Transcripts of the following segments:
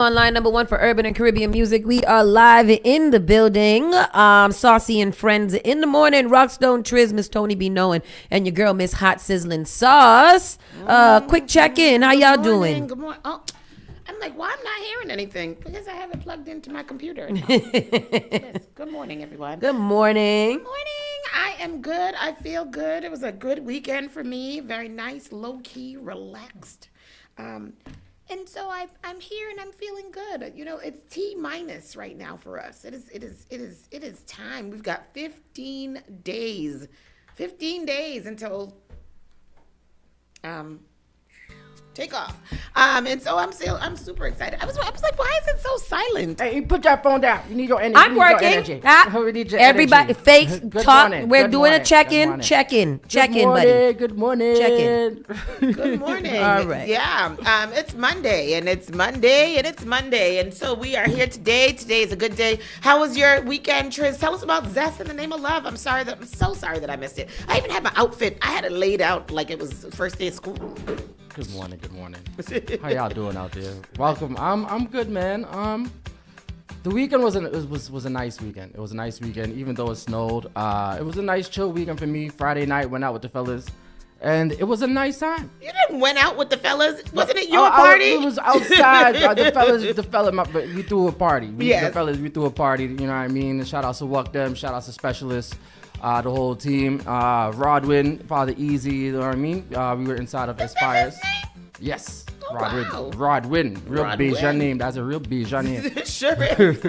Online number one for urban and Caribbean music. We are live in the building. Saucy and friends in the morning. Rockstone Triz, Miss Tony B. Knowing, and your girl Miss Hot Sizzling Sauce. Quick check in. How y'all doing? Good morning. Oh, I'm like, why I'm not hearing anything? Because I have it plugged into my computer. Yes. Good morning, everyone. Good morning. Good morning. I am good. I feel good. It was a good weekend for me. Very nice, low key, relaxed. And so I'm here and I'm feeling good. You know, it's T minus right now for us. It is time. We've got 15 days. 15 days until take off. And so I'm super excited. I was like, why is it so silent? Hey, put that phone down. You need your energy. I'm working. Everybody, face talk. We're doing a check-in. Check-in, buddy. Good morning. Check-in. Good morning. All right. Yeah. It's Monday, and so we are here today. Today is a good day. How was your weekend, Triz? Tell us about Zest in the Name of Love. I'm so sorry that I missed it. I even had my outfit. I had it laid out like it was the first day of school. Good morning. How y'all doing out there? Welcome. I'm good, man. The weekend was a nice weekend. It was a nice weekend, even though it snowed. It was a nice chill weekend for me. Friday night, went out with the fellas, and it was a nice time. You didn't went out with the fellas? Wasn't it your party? It was outside. But we threw a party. We threw a party. You know what I mean? Shout out to Walk Them. Shout out to Specialists. The whole team, Rodwin, Father Easy, you know what I mean? We were inside of Aspires. Yes, oh, Rodwin. Wow. Rodwin, real Bijan name. That's a real Bijan name. Sure is.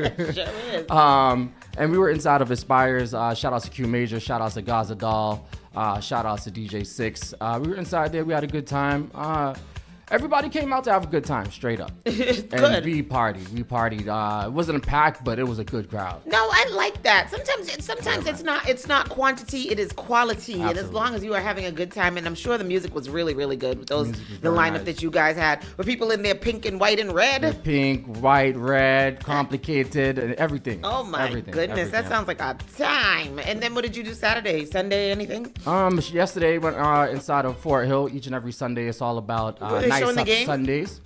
And we were inside of Aspires. Shout out to Q Major. Shout out to Gaza Doll. Shout out to DJ Six. We were inside there. We had a good time. Everybody came out to have a good time, straight up. And we partied. It wasn't a pack, but it was a good crowd. No, I like that. Sometimes it's not quantity, it is quality. Absolutely. And as long as you are having a good time, and I'm sure the music was really, really good with the lineup nice. That you guys had. Were people in there pink and white and red? The pink, white, red, complicated, and everything. Oh my goodness, that sounds like a time. And then what did you do Saturday? Sunday, anything? Yesterday went inside of Fort Hill. Each and every Sunday, it's all about nice the game? Sundays.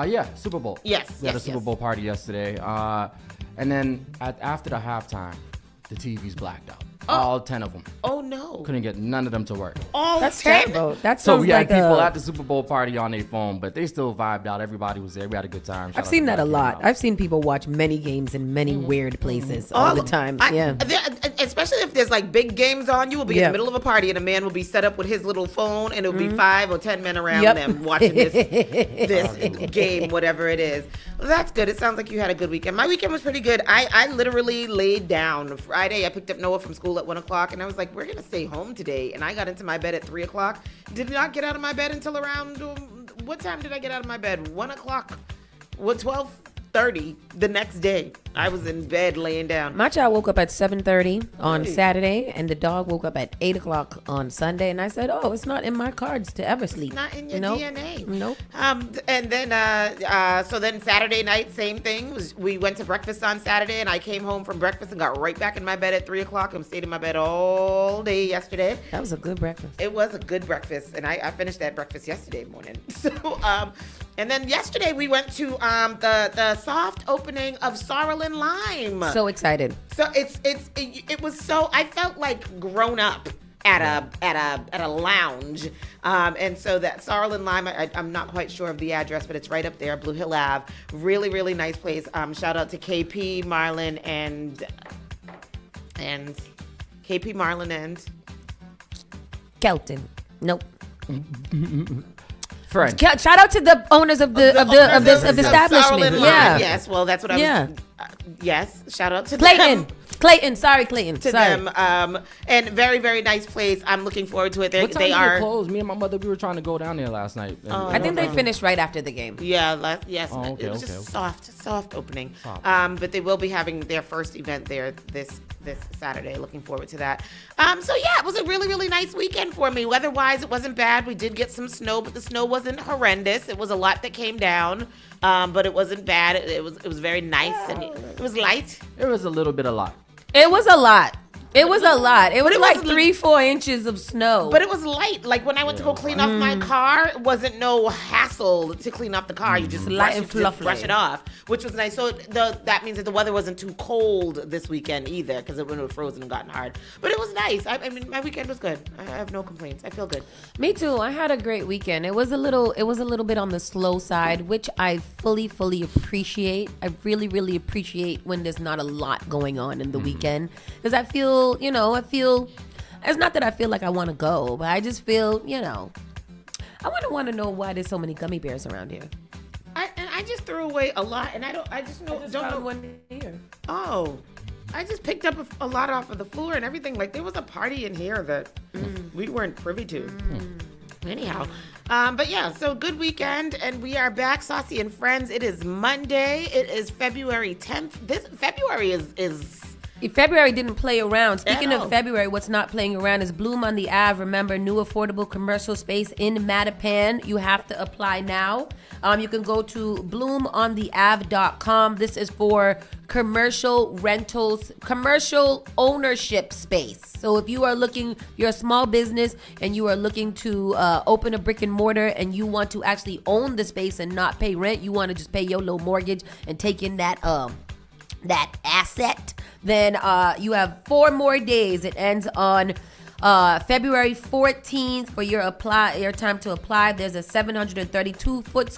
Yeah, Super Bowl. Yes. We had a Super Bowl party yesterday. And then after the halftime, the TVs blacked out. All 10 of them. Oh no. Couldn't get none of them to work. All That's 10? terrible. That So sounds we had like people at the Super Bowl party on their phone, but they still vibed out. Everybody was there. We had a good time. I've seen that a lot. I've seen people watch many games in many weird places all the time. Especially if there's like big games on, you will be in the middle of a party and a man will be set up with his little phone and it'll be 5 or 10 men around them watching this game, whatever it is. Well, that's good. It sounds like you had a good weekend. My weekend was pretty good. I literally laid down. Friday, I picked up Noah from school at 1 o'clock and I was like, we're going to stay home today. And I got into my bed at 3 o'clock. Did not get out of my bed until around, what time did I get out of my bed? 1 o'clock. 12:30 the next day. I was in bed laying down. My child woke up at 7:30 on Saturday, and the dog woke up at 8 o'clock on Sunday. And I said, "Oh, it's not in my cards to ever sleep. It's not in your DNA." Nope. And then, so then Saturday night, same thing. We went to breakfast on Saturday, and I came home from breakfast and got right back in my bed at 3 o'clock. I stayed in my bed all day yesterday. That was a good breakfast. It was a good breakfast, and I finished that breakfast yesterday morning. So, and then yesterday we went to the soft opening of Sorrel and Lime. So excited. So it was so, I felt like grown up at a lounge. And so that Sorrel and Lime, I'm not quite sure of the address, but it's right up there, Blue Hill Ave. Really, really nice place. Shout out to KP, Marlon, and KP, Marlon, and Kelton. Nope. Friend. Shout out to the owners of the establishment. Yeah. Yes. Well, that's what I was. Yes. Shout out to Clayton. them. Clayton. To them. And very, very nice place. I'm looking forward to it. What time did it close? Me and my mother, we were trying to go down there last night. I think they finished right after the game. Yeah. Yes. Oh, okay, it was just soft opening. But they will be having their first event there this Saturday. Looking forward to that. So yeah, it was a really, really nice weekend for me. Weather-wise, it wasn't bad. We did get some snow, but the snow wasn't horrendous. It was a lot that came down, but it wasn't bad. It was very nice and it was light. It was a little bit a lot. It was a lot. It was a lot. It was it like was 3-4 inches of snow. But it was light. Like when I went to go clean off my car, it wasn't no hassle to clean off the car. You just Light and fluffy. brush it off, which was nice. So that means that the weather wasn't too cold this weekend either, because it was frozen and gotten hard. But it was nice. I mean, my weekend was good. I have no complaints. I feel good. Me too. I had a great weekend. It was a little bit on the slow side, which I fully appreciate. I really appreciate when there's not a lot going on in the weekend, because I feel, it's not that I feel like I want to go, but I just feel, I want to know why there's so many gummy bears around here. I just threw away a lot, and don't know one here. Oh, I just picked up a lot off of the floor and everything. Like there was a party in here that we weren't privy to. Anyhow, but yeah, so good weekend, and we are back, Saucy and Friends. It is Monday. It is February 10th. This February is. February didn't play around. Speaking Yeah, of February, what's not playing around is Bloom on the Ave. Remember, new affordable commercial space in Mattapan. You have to apply now. You can go to bloomontheave.com. This is for commercial rentals, commercial ownership space. So if you're a small business and you are looking to open a brick and mortar and you want to actually own the space and not pay rent, you want to just pay your low mortgage and take in that asset, then you have 4 more days. It ends on February 14th for your time to apply. There's a 732 foot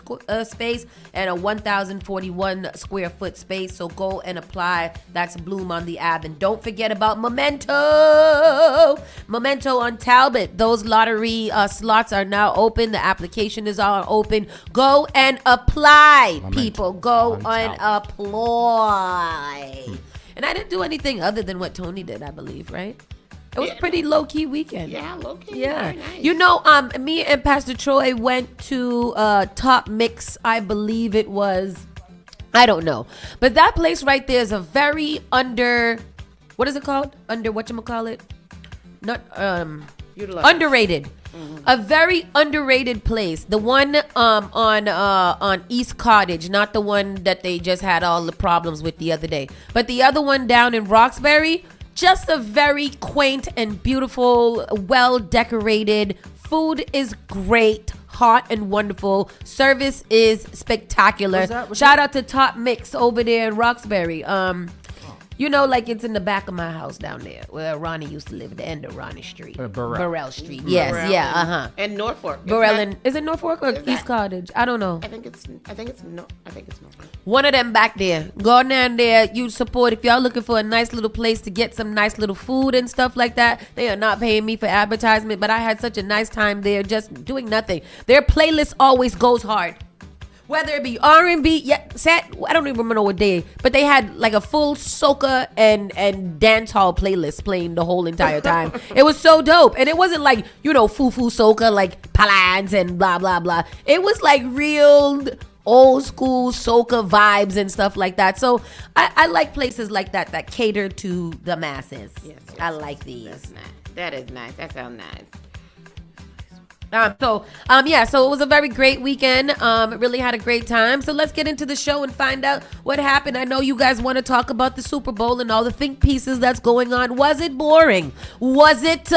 space and a 1,041 square foot space. So go and apply. That's Bloom on the Ave. And don't forget about Memento on Talbot. Those lottery slots are now open. The application is all open. Go and apply, people. Go and apply. And I didn't do anything other than what Tony did, I believe, right? It was a pretty low-key weekend. Yeah, low-key. Yeah. Very nice. Me and Pastor Troy went to Top Mix, I believe it was. I don't know. But that place right there is a very what is it called? Whatchamacallit? Not, underrated. Mm-hmm. A very underrated place. The one on East Cottage, not the one that they just had all the problems with the other day. But the other one down in Roxbury, just a very quaint and beautiful, well-decorated. Food is great, hot and wonderful. Service is spectacular. Shout out to Top Mix over there in Roxbury. Like it's in the back of my house down there where Ronnie used to live at the end of Ronnie Street. Burrell Street. Yes, Burrell yeah, and Norfolk. Is it Norfolk or East Cottage? I don't know. I think it's Norfolk. One of them back there. Go down there. You support. If y'all looking for a nice little place to get some nice little food and stuff like that, they are not paying me for advertisement, but I had such a nice time there just doing nothing. Their playlist always goes hard. Whether it be R&B, I don't even know what day, but they had like a full soca and dance hall playlist playing the whole entire time. It was so dope. And it wasn't like, foo-foo soca, like palans and blah, blah, blah. It was like real old school soca vibes and stuff like that. So I like places like that cater to the masses. Yes, I like these. That's nice. That is nice. That sounds nice. So it was a very great weekend. Really had a great time. So let's get into the show and find out what happened. I know you guys want to talk about the Super Bowl and all the think pieces that's going on. Was it boring? Was it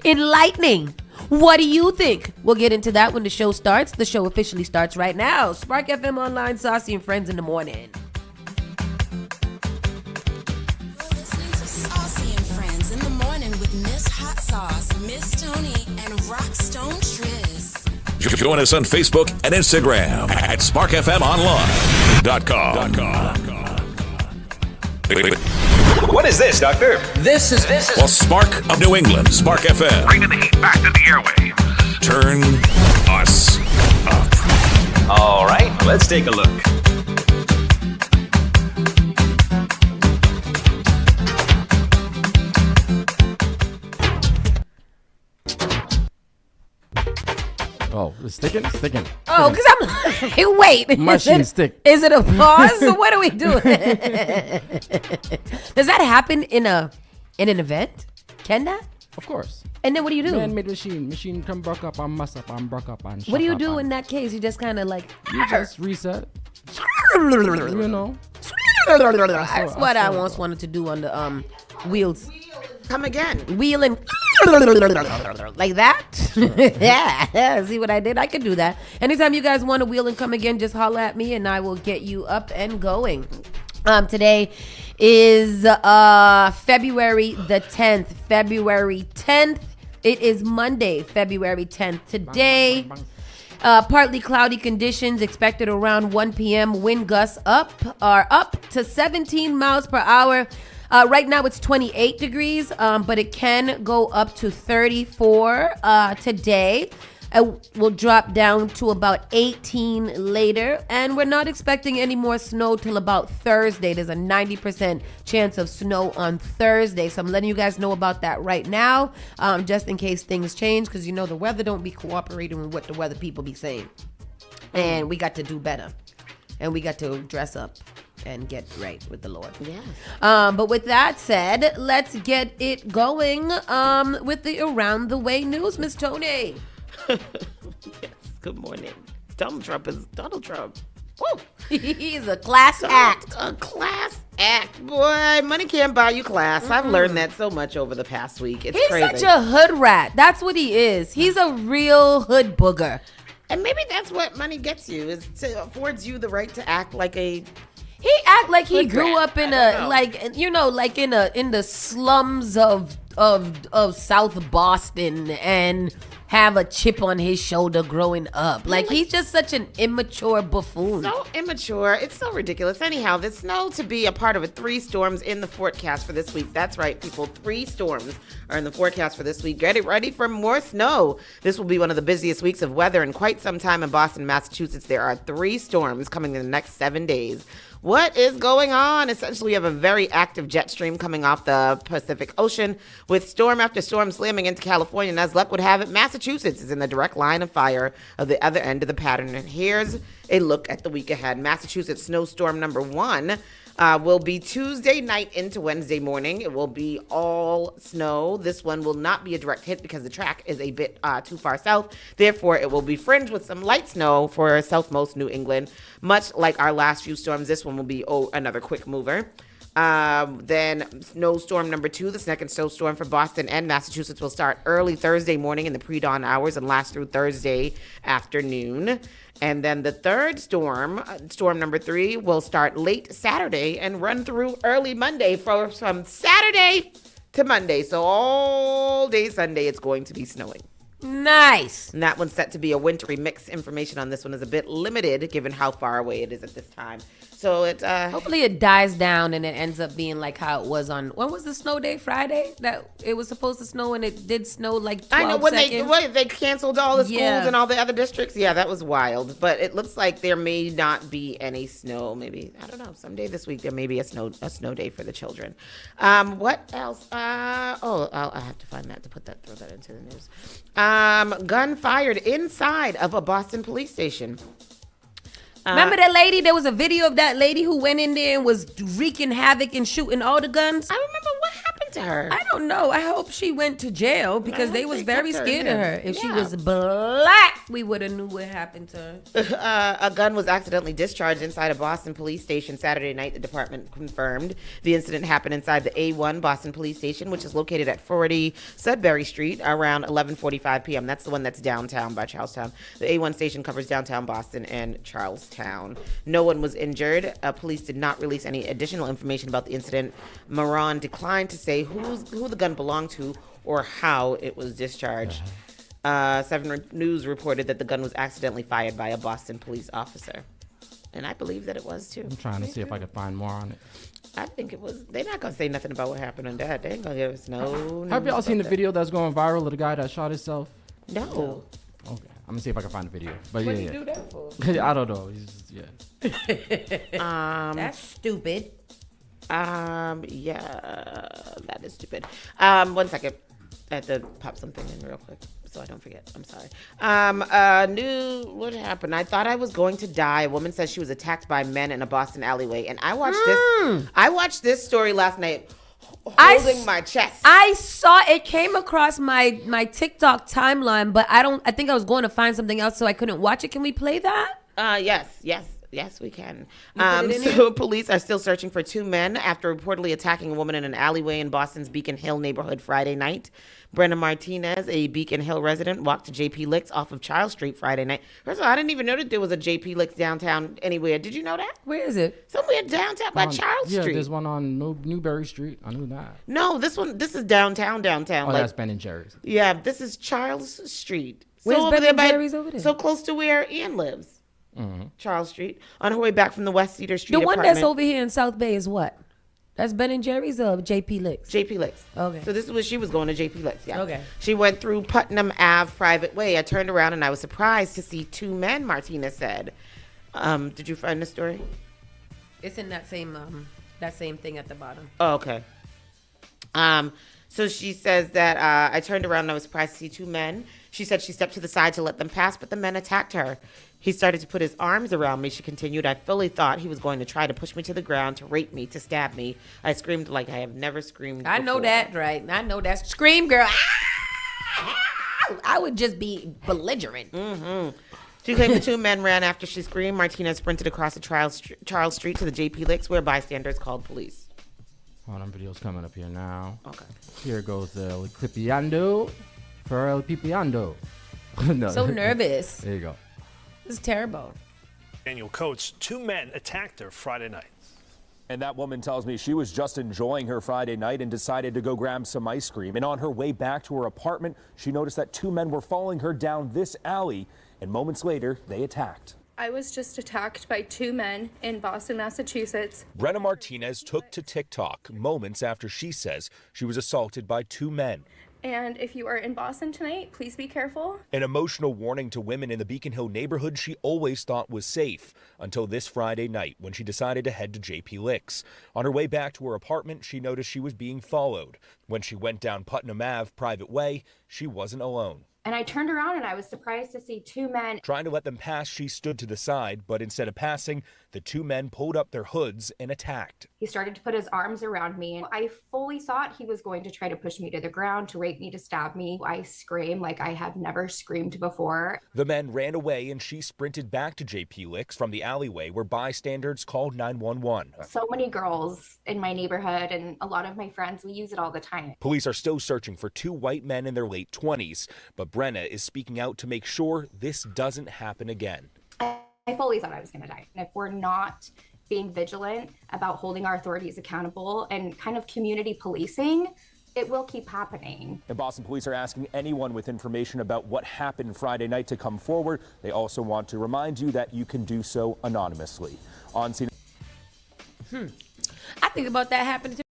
enlightening? What do you think? We'll get into that when the show starts. The show officially starts right now. Spark FM Online, Saucy and Friends in the morning. Miss Tony and Rockstone Triz. Join us on Facebook and Instagram at sparkfmonline.com. What is this, Doctor? This is Well, Spark of New England, Spark FM. Bringing the heat back to the airwaves. Turn us up. all right. Let's take a look. Oh, it's sticking? Sticking. Oh, because I'm like, wait. Machine stick. Is it a pause? So what are we doing? Does that happen in an event? Can that? Of course. And then what do you do? Man-made machine come broke up and mess up and broke up and what do you shut do up in that case? You just kind of like... You just reset. You know. That's what I once wanted to do on the Wheels. Come again. Wheeling like that. Yeah. See what I did? I can do that. Anytime you guys want to wheel and come again, just holler at me and I will get you up and going. Today is February the 10th. February 10th. It is Monday, February 10th. Today, partly cloudy conditions expected around 1 p.m. Wind gusts are up to 17 miles per hour. Right now it's 28 degrees, but it can go up to 34 today. Will drop down to about 18 later, and we're not expecting any more snow till about Thursday. There's a 90% chance of snow on Thursday, so I'm letting you guys know about that right now, just in case things change, because you know the weather don't be cooperating with what the weather people be saying, and we got to do better, and we got to dress up and get right with the Lord. Yeah. But with that said, let's get it going with the Around the Way news, Miss Tony. Yes, good morning. Donald Trump is Donald Trump. Woo. He's a class act. A class act. Boy, money can't buy you class. I've learned that so much over the past week. It's crazy. He's such a hood rat. That's what he is. He's a real hood booger. And maybe that's what money gets you, is to affords you the right to act like a... He act like he grew up in in the slums of South Boston and have a chip on his shoulder growing up. Like he's just such an immature buffoon. So immature. It's so ridiculous. Anyhow, the snow to be a part of 3 storms in the forecast for this week. That's right, people. 3 storms are in the forecast for this week. Get it ready for more snow. This will be one of the busiest weeks of weather in quite some time in Boston, Massachusetts. There are 3 storms coming in the next 7 days. What is going on? Essentially, we have a very active jet stream coming off the Pacific Ocean with storm after storm slamming into California. And as luck would have it, Massachusetts is in the direct line of fire of the other end of the pattern. And here's a look at the week ahead. Massachusetts snowstorm number 1 will be Tuesday night into Wednesday morning. It will be all snow. This one will not be a direct hit because the track is a bit too far south. Therefore, it will be fringed with some light snow for southmost New England. Much like our last few storms, this one will be another quick mover. Then snowstorm number 2, the second snowstorm for Boston and Massachusetts, will start early Thursday morning in the pre-dawn hours and last through Thursday afternoon. And then the third storm, storm number 3, will start late Saturday and run through early Monday from Saturday to Monday. So all day Sunday, it's going to be snowing. Nice. And that one's set to be a wintry mix. Information on this one is a bit limited given how far away it is at this time. So it hopefully it dies down and it ends up being like how it was on, when was the snow day? Friday? That it was supposed to snow and it did snow like 12 I know when seconds. they canceled all the schools and all the other districts. Yeah, that was wild. But it looks like there may not be any snow. Maybe, I don't know, someday this week there may be a snow day for the children. What else? I have to find that to throw that into the news. Gun fired inside of a Boston police station. Remember that lady? There was a video of that lady who went in there and was wreaking havoc and shooting all the guns. I remember what happened to her. I don't know. I hope she went to jail because they was very scared of her. If she Yeah. was black, we would have knew what happened to her. A gun was accidentally discharged inside a Boston police station Saturday night, the department confirmed. The incident happened inside the A1 Boston police station, which is located at 40 Sudbury Street around 11:45 p.m. That's the one that's downtown by Charlestown. The A1 station covers downtown Boston and Charlestown. No one was injured. Police did not release any additional information about the incident. Moran declined to say who the gun belonged to or how it was discharged. 7 News reported that the gun was accidentally fired by a Boston police officer. And I believe that it was too. I'm trying to see if I could find more on it. I think it was. They're not going to say nothing about what happened on that. They ain't going to give us no. Have y'all seen the video that's going viral of the guy that shot himself? No. Okay, I'm gonna see if I can find the video. But What yeah, did you do that for? I don't know. He's just, yeah. That's stupid. Yeah, that is stupid. 1 second. I have to pop something in real quick so I don't forget. I'm sorry. What happened? I thought I was going to die. A woman says she was attacked by men in a Boston alleyway, and I watched this. I watched this story last night, holding my chest. I saw it came across my TikTok timeline, but I think I was going to find something else, so I couldn't watch it. Can we play that? Yes. Yes, we can. put it in So police are still searching for 2 men after reportedly attacking a woman in an alleyway in Boston's Beacon Hill neighborhood Friday night. Brenna Martinez, a Beacon Hill resident, walked to JP Licks off of Charles Street Friday night. First of all, I didn't even know that there was a JP Licks downtown anywhere. Did you know that? Where is it? Somewhere downtown by Charles Yeah, Street. there's one on Newberry Street. I knew that. No, this is downtown. Oh, Like, that's Ben and Jerry's. yeah, this is Charles Street. Where's over Ben there and Jerry's over there? So close to where Ann lives. Charles Street. On her way back from the West Cedar Street The one apartment. that's over here in South Bay is what? That's Ben and Jerry's or JP Licks? JP Licks. Okay. So this is where she was going, to JP Licks. Yeah. Okay. She went through Putnam Ave Private Way. I turned around and I was surprised to see 2 men, Martinez said. Did you find the story? It's in that same thing at the bottom. Oh, okay. So she says that I turned around and I was surprised to see 2 men. She said she stepped to the side to let them pass, but the men attacked her. He started to put his arms around me, she continued. I fully thought he was going to try to push me to the ground, to rape me, to stab me. I screamed like I have never screamed I know before. that, right? I know that. Scream, girl. I would just be belligerent. She claimed the 2 men ran after she screamed. Martinez sprinted across the Charles Street to the JP Licks, where bystanders called police. Oh, them videos coming up here now. Okay. Here goes El Clipiando for El Pipiando. No. So nervous. There you go. This is terrible. Daniel Coates, 2 men attacked her Friday night. And that woman tells me she was just enjoying her Friday night and decided to go grab some ice cream. And on her way back to her apartment, she noticed that 2 men were following her down this alley. And moments later, they attacked. I was just attacked by 2 men in Boston, Massachusetts. Brenna Martinez took to TikTok moments after she says she was assaulted by 2 men. And if you are in Boston tonight, please be careful. An emotional warning to women in the Beacon Hill neighborhood she always thought was safe until this Friday night when she decided to head to JP Licks. On her way back to her apartment, she noticed she was being followed. When she went down Putnam Ave Private Way, she wasn't alone. And I turned around and I was surprised to see 2 men. Trying to let them pass, she stood to the side, but instead of passing, the 2 men pulled up their hoods and attacked. He started to put his arms around me, and I fully thought he was going to try to push me to the ground, to rape me, to stab me. I screamed like I have never screamed before. The men ran away and she sprinted back to JP Licks from the alleyway where bystanders called 911. So many girls in my neighborhood and a lot of my friends, we use it all the time. Police are still searching for 2 white men in their late 20s, but Brenna is speaking out to make sure this doesn't happen again. I fully thought I was going to die. And if we're not being vigilant about holding our authorities accountable and kind of community policing, it will keep happening. And Boston police are asking anyone with information about what happened Friday night to come forward. They also want to remind you that you can do so anonymously. On scene. I think about that happening to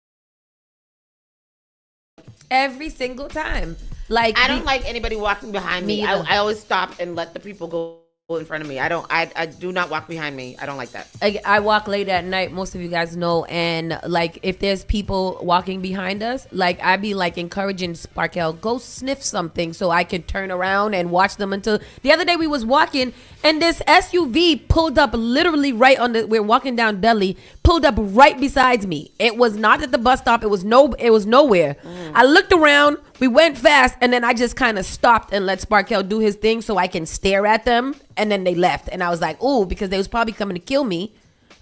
every single time. Like I don't like anybody walking behind me. I always stop and let the people go in front of me. I do not walk behind me. I don't like that. I walk late at night, most of you guys know, and like if there's people walking behind us, like I be like encouraging Sparkle, go sniff something so I can turn around and watch them. Until the other day we was walking and this SUV pulled up literally right on we're walking down Dudley, pulled up right beside me. It was not at the bus stop, it was nowhere. I looked around, we went fast, and then I just kind of stopped and let Sparkle do his thing so I can stare at them. And then they left. And I was like, ooh, because they was probably coming to kill me.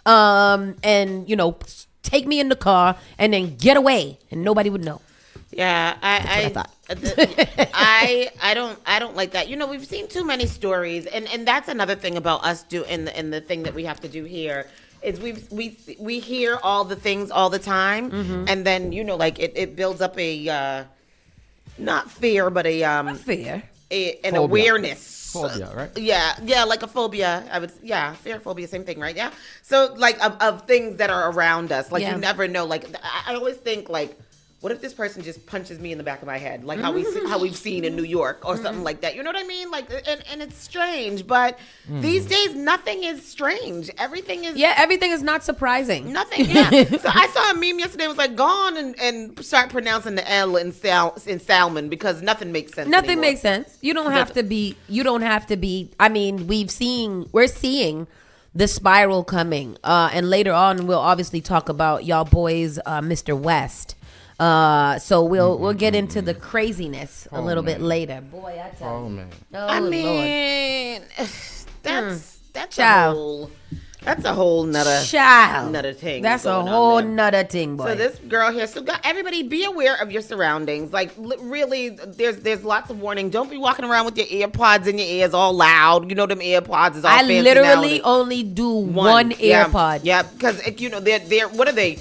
And, you know, take me in the car and then get away. And nobody would know. Yeah, I thought. I don't like that. You know, we've seen too many stories. And that's another thing about us in the thing that we have to do here. Is we hear all the things all the time. Mm-hmm. And then, you know, like it builds up a, not fear, but an phobia. awareness. Phobia, right? Yeah, like a phobia. Fear, phobia, same thing, right? Yeah. So like of things that are around us, like you never know. Like I always think like, what if this person just punches me in the back of my head, like how we've seen in New York or something like that? You know what I mean? Like, and it's strange, but these days nothing is strange. Everything is not surprising. Nothing. Yeah. So I saw a meme yesterday. It was like, go on and start pronouncing the L in salmon because nothing makes sense. Nothing anymore. makes sense. You don't have to be. I mean, we're seeing the spiral coming, and later on we'll obviously talk about y'all boys, Mr. West. So we'll get into the craziness a little bit later. Boy, I tell you. Oh man. I mean, that's Ciao. a whole. That's a whole nother thing. That's a whole nother thing, boy. So this girl here, everybody be aware of your surroundings. Like really, there's lots of warning. Don't be walking around with your earpods in your ears all loud. You know them earpods is all fancy now. I literally only do one AirPod. Yeah, because they're what are they?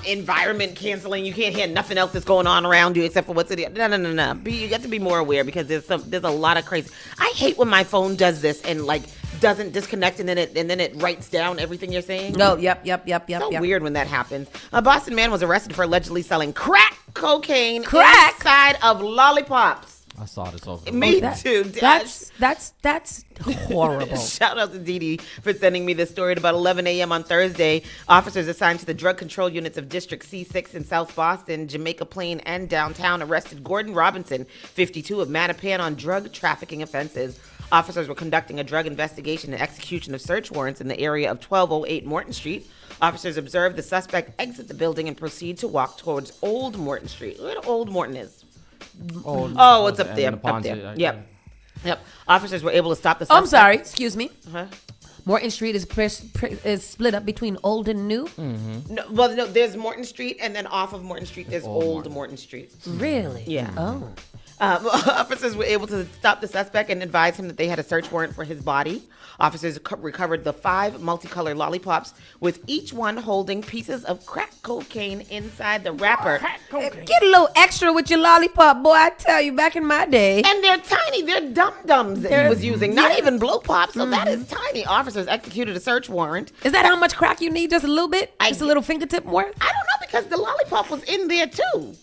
Environment canceling. You can't hear nothing else that's going on around you except for what's in it. No. You got to be more aware because there's a lot of crazy. I hate when my phone does this and like doesn't disconnect and then it writes down everything you're saying. Oh, yep. So weird when that happens. A Boston man was arrested for allegedly selling crack cocaine inside of lollipops. I saw this over. Me too. That's horrible. Shout out to Dee Dee for sending me this story. At about 11 a.m. on Thursday, officers assigned to the drug control units of District C6 in South Boston, Jamaica Plain, and downtown arrested Gordon Robinson, 52, of Mattapan on drug trafficking offenses. Officers were conducting a drug investigation and execution of search warrants in the area of 1208 Morton Street. Officers observed the suspect exit the building and proceed to walk towards Old Morton Street. Where Old Morton is? It's up there. Up there. Yep. Officers were able to stop the suspect. I'm sorry. Excuse me. Morton Street is split up between old and new. Mm-hmm. No, there's Morton Street, and then off of Morton Street, there's Old Morton Street. Really? Yeah. Oh. Officers were able to stop the suspect and advise him that they had a search warrant for his body. Officers recovered the 5 multicolored lollipops, with each one holding pieces of crack cocaine inside the wrapper. Get a little extra with your lollipop, boy. I tell you, back in my day. And they're tiny. They're dum-dums that he was using. Not even blow pops, so that is tiny. Officers executed a search warrant. Is that how much crack you need? Just a little bit? Just a little fingertip worth? I don't know, because the lollipop was in there, too.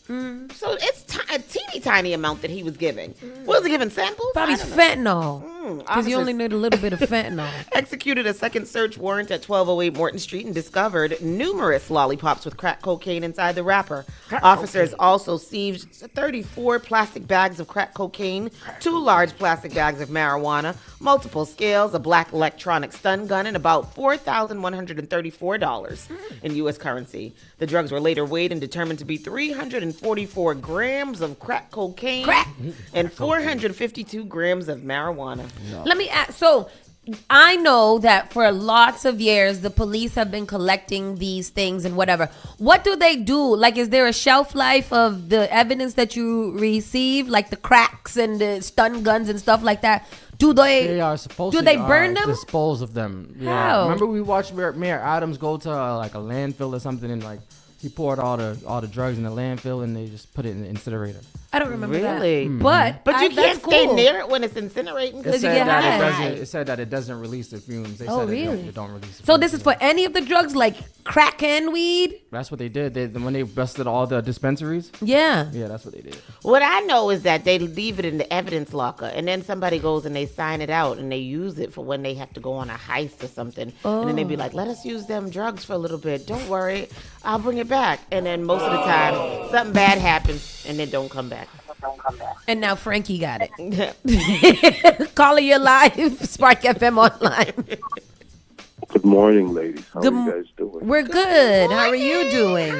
So it's a teeny tiny amount that he was giving. Was he giving samples? Probably fentanyl. Because you only need a little bit of fentanyl. Executed a second search warrant at 1208 Morton Street and discovered numerous lollipops with crack cocaine inside the wrapper. Officers also seized 34 plastic bags of crack cocaine, 2 large plastic bags of marijuana, multiple scales, a black electronic stun gun, and about $4,134 in U.S. currency. The drugs were later weighed and determined to be 344 grams of crack cocaine and 452 grams of marijuana. No. Let me ask. So I know that for lots of years, the police have been collecting these things and whatever. What do they do? Like, is there a shelf life of the evidence that you receive, like the cracks and the stun guns and stuff like that? They are supposed to. Do they burn them? Dispose of them. Yeah. How? Remember we watched Mayor Adams go to like a landfill or something, and like he poured all the drugs in the landfill and they just put it in the incinerator. I don't remember that. Mm-hmm. But you can't stay near it when it's incinerating because you get high. It said that it doesn't release the fumes. They said it don't release the fumes. So this is for any of the drugs, like crack and weed? That's what they did. When they busted all the dispensaries? Yeah. Yeah, that's what they did. What I know is that they leave it in the evidence locker, and then somebody goes and they sign it out, and they use it for when they have to go on a heist or something. And then they be like, let us use them drugs for a little bit. Don't worry. I'll bring it back. And then most of the time, something bad happens, and it don't come back. And now Frankie got it. Calling you live, Spark FM online. Good morning, ladies. How are you guys doing? We're good. How are you doing?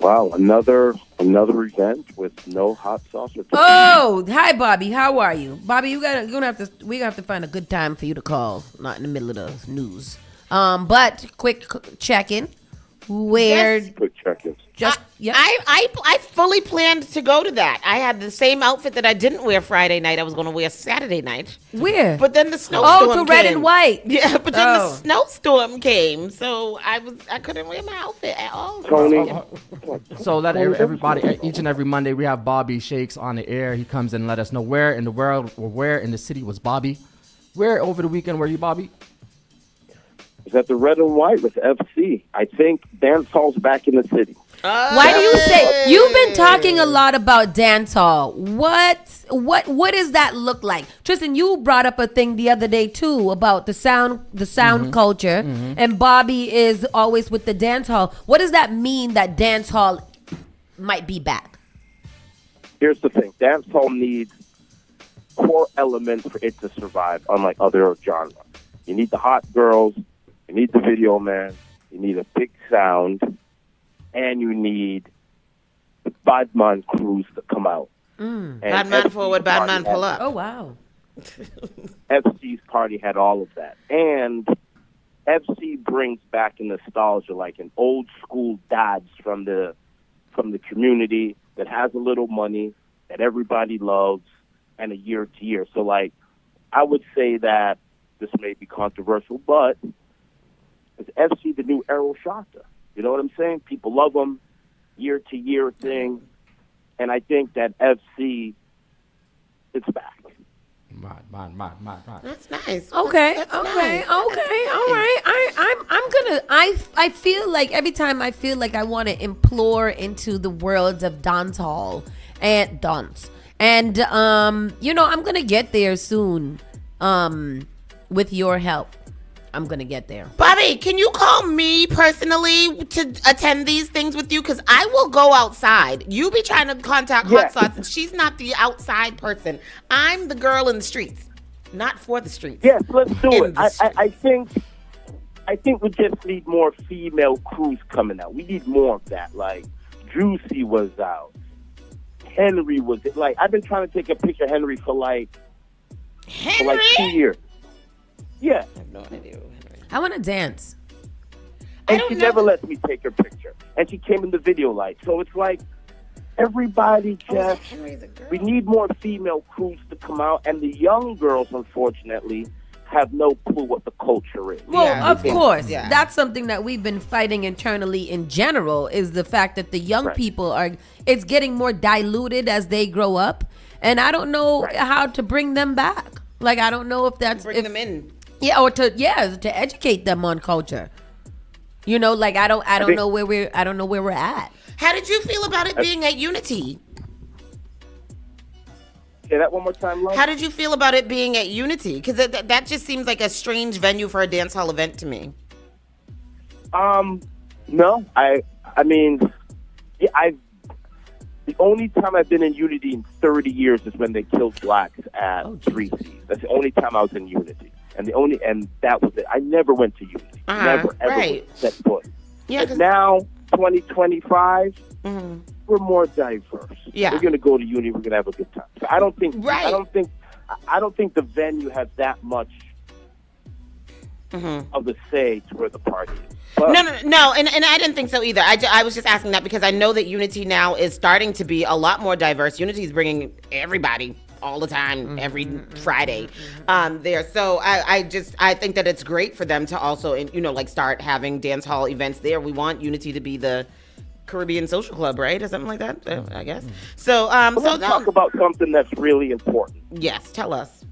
Wow, another event with no hot sauce. Oh, hi, Bobby. How are you, Bobby? We're gonna have to find a good time for you to call, not in the middle of the news. But quick check-in. Quick check-in. I fully planned to go to that. I had the same outfit that I didn't wear Friday night. I was going to wear Saturday night. Where? But then the snowstorm came. Red and white. Yeah, but then the snowstorm came, so I couldn't wear my outfit at all. Tony. So let everybody, each and every Monday, we have Bobby Shakes on the air. He comes and let us know where in the world or where in the city was Bobby. Where over the weekend were you, Bobby? Is that the Red and White with FC? I think dance hall's back in the city. Why do you say you've been talking a lot about dance hall? What does that look like? Tristan, you brought up a thing the other day too about the sound culture, and Bobby is always with the dance hall. What does that mean that dance hall might be back? Here's the thing: dance hall needs core elements for it to survive, unlike other genres. You need the hot girls. You need the video man, you need a big sound, and you need the bad man crews to come out. Bad man forward, bad man pull up. Oh, wow. FC's party had all of that. And FC brings back a nostalgia, like an old school Dodge from the community that has a little money that everybody loves and a year to year. So, like, I would say that this may be controversial, but is FC the new Errol Shata? You know what I'm saying? People love him, year to year thing. And I think that FC, it's back. Mine. That's nice. Okay, That's okay, nice. all right. I feel like every time I feel like I want to implore into the world of dance hall and dance. And I'm gonna get there soon. With your help. I'm gonna get there. Bobby, can you call me personally to attend these things with you? Because I will go outside. You be trying to contact Hot Sauce, and she's not the outside person. I'm the girl in the streets, not for the streets. Yes, let's do it. I think we just need more female crews coming out. We need more of that. Like, Juicy was out. Henry was, like, I've been trying to take a picture of Henry for like 2 years. Yeah. I have no idea who Henry. I want to dance. And she never lets me take her picture. And she came in the video light. So it's like, everybody just, we need more female crews to come out. And the young girls, unfortunately, have no clue what the culture is. Well, of course. Yeah. That's something that we've been fighting internally in general, is the fact that the young people it's getting more diluted as they grow up. And I don't know how to bring them back. Like, I don't know if that's... Bring them in. Yeah, or to educate them on culture. You know, like, I don't know where we're at. How did you feel about it being at Unity? Say that one more time, Love. How did you feel about it being at Unity? Because that just seems like a strange venue for a dance hall event to me. No, I mean, the only time I've been in Unity in 30 years is when they killed blacks at 3C's. That's the only time I was in Unity. And that was it. I never went to Unity. Never, ever set foot. Yeah, but now, 2025, we're more diverse. Yeah. We're going to go to Unity. We're going to have a good time. So I don't think the venue has that much of the say to where the party is. But No, and I didn't think so either. I was just asking that because I know that Unity now is starting to be a lot more diverse. Unity is bringing everybody all the time, every Friday there. So I think that it's great for them to also, start having dance hall events there. We want Unity to be the Caribbean Social Club, right? Or something like that, I guess. So, let's talk about something that's really important. Yes, tell us.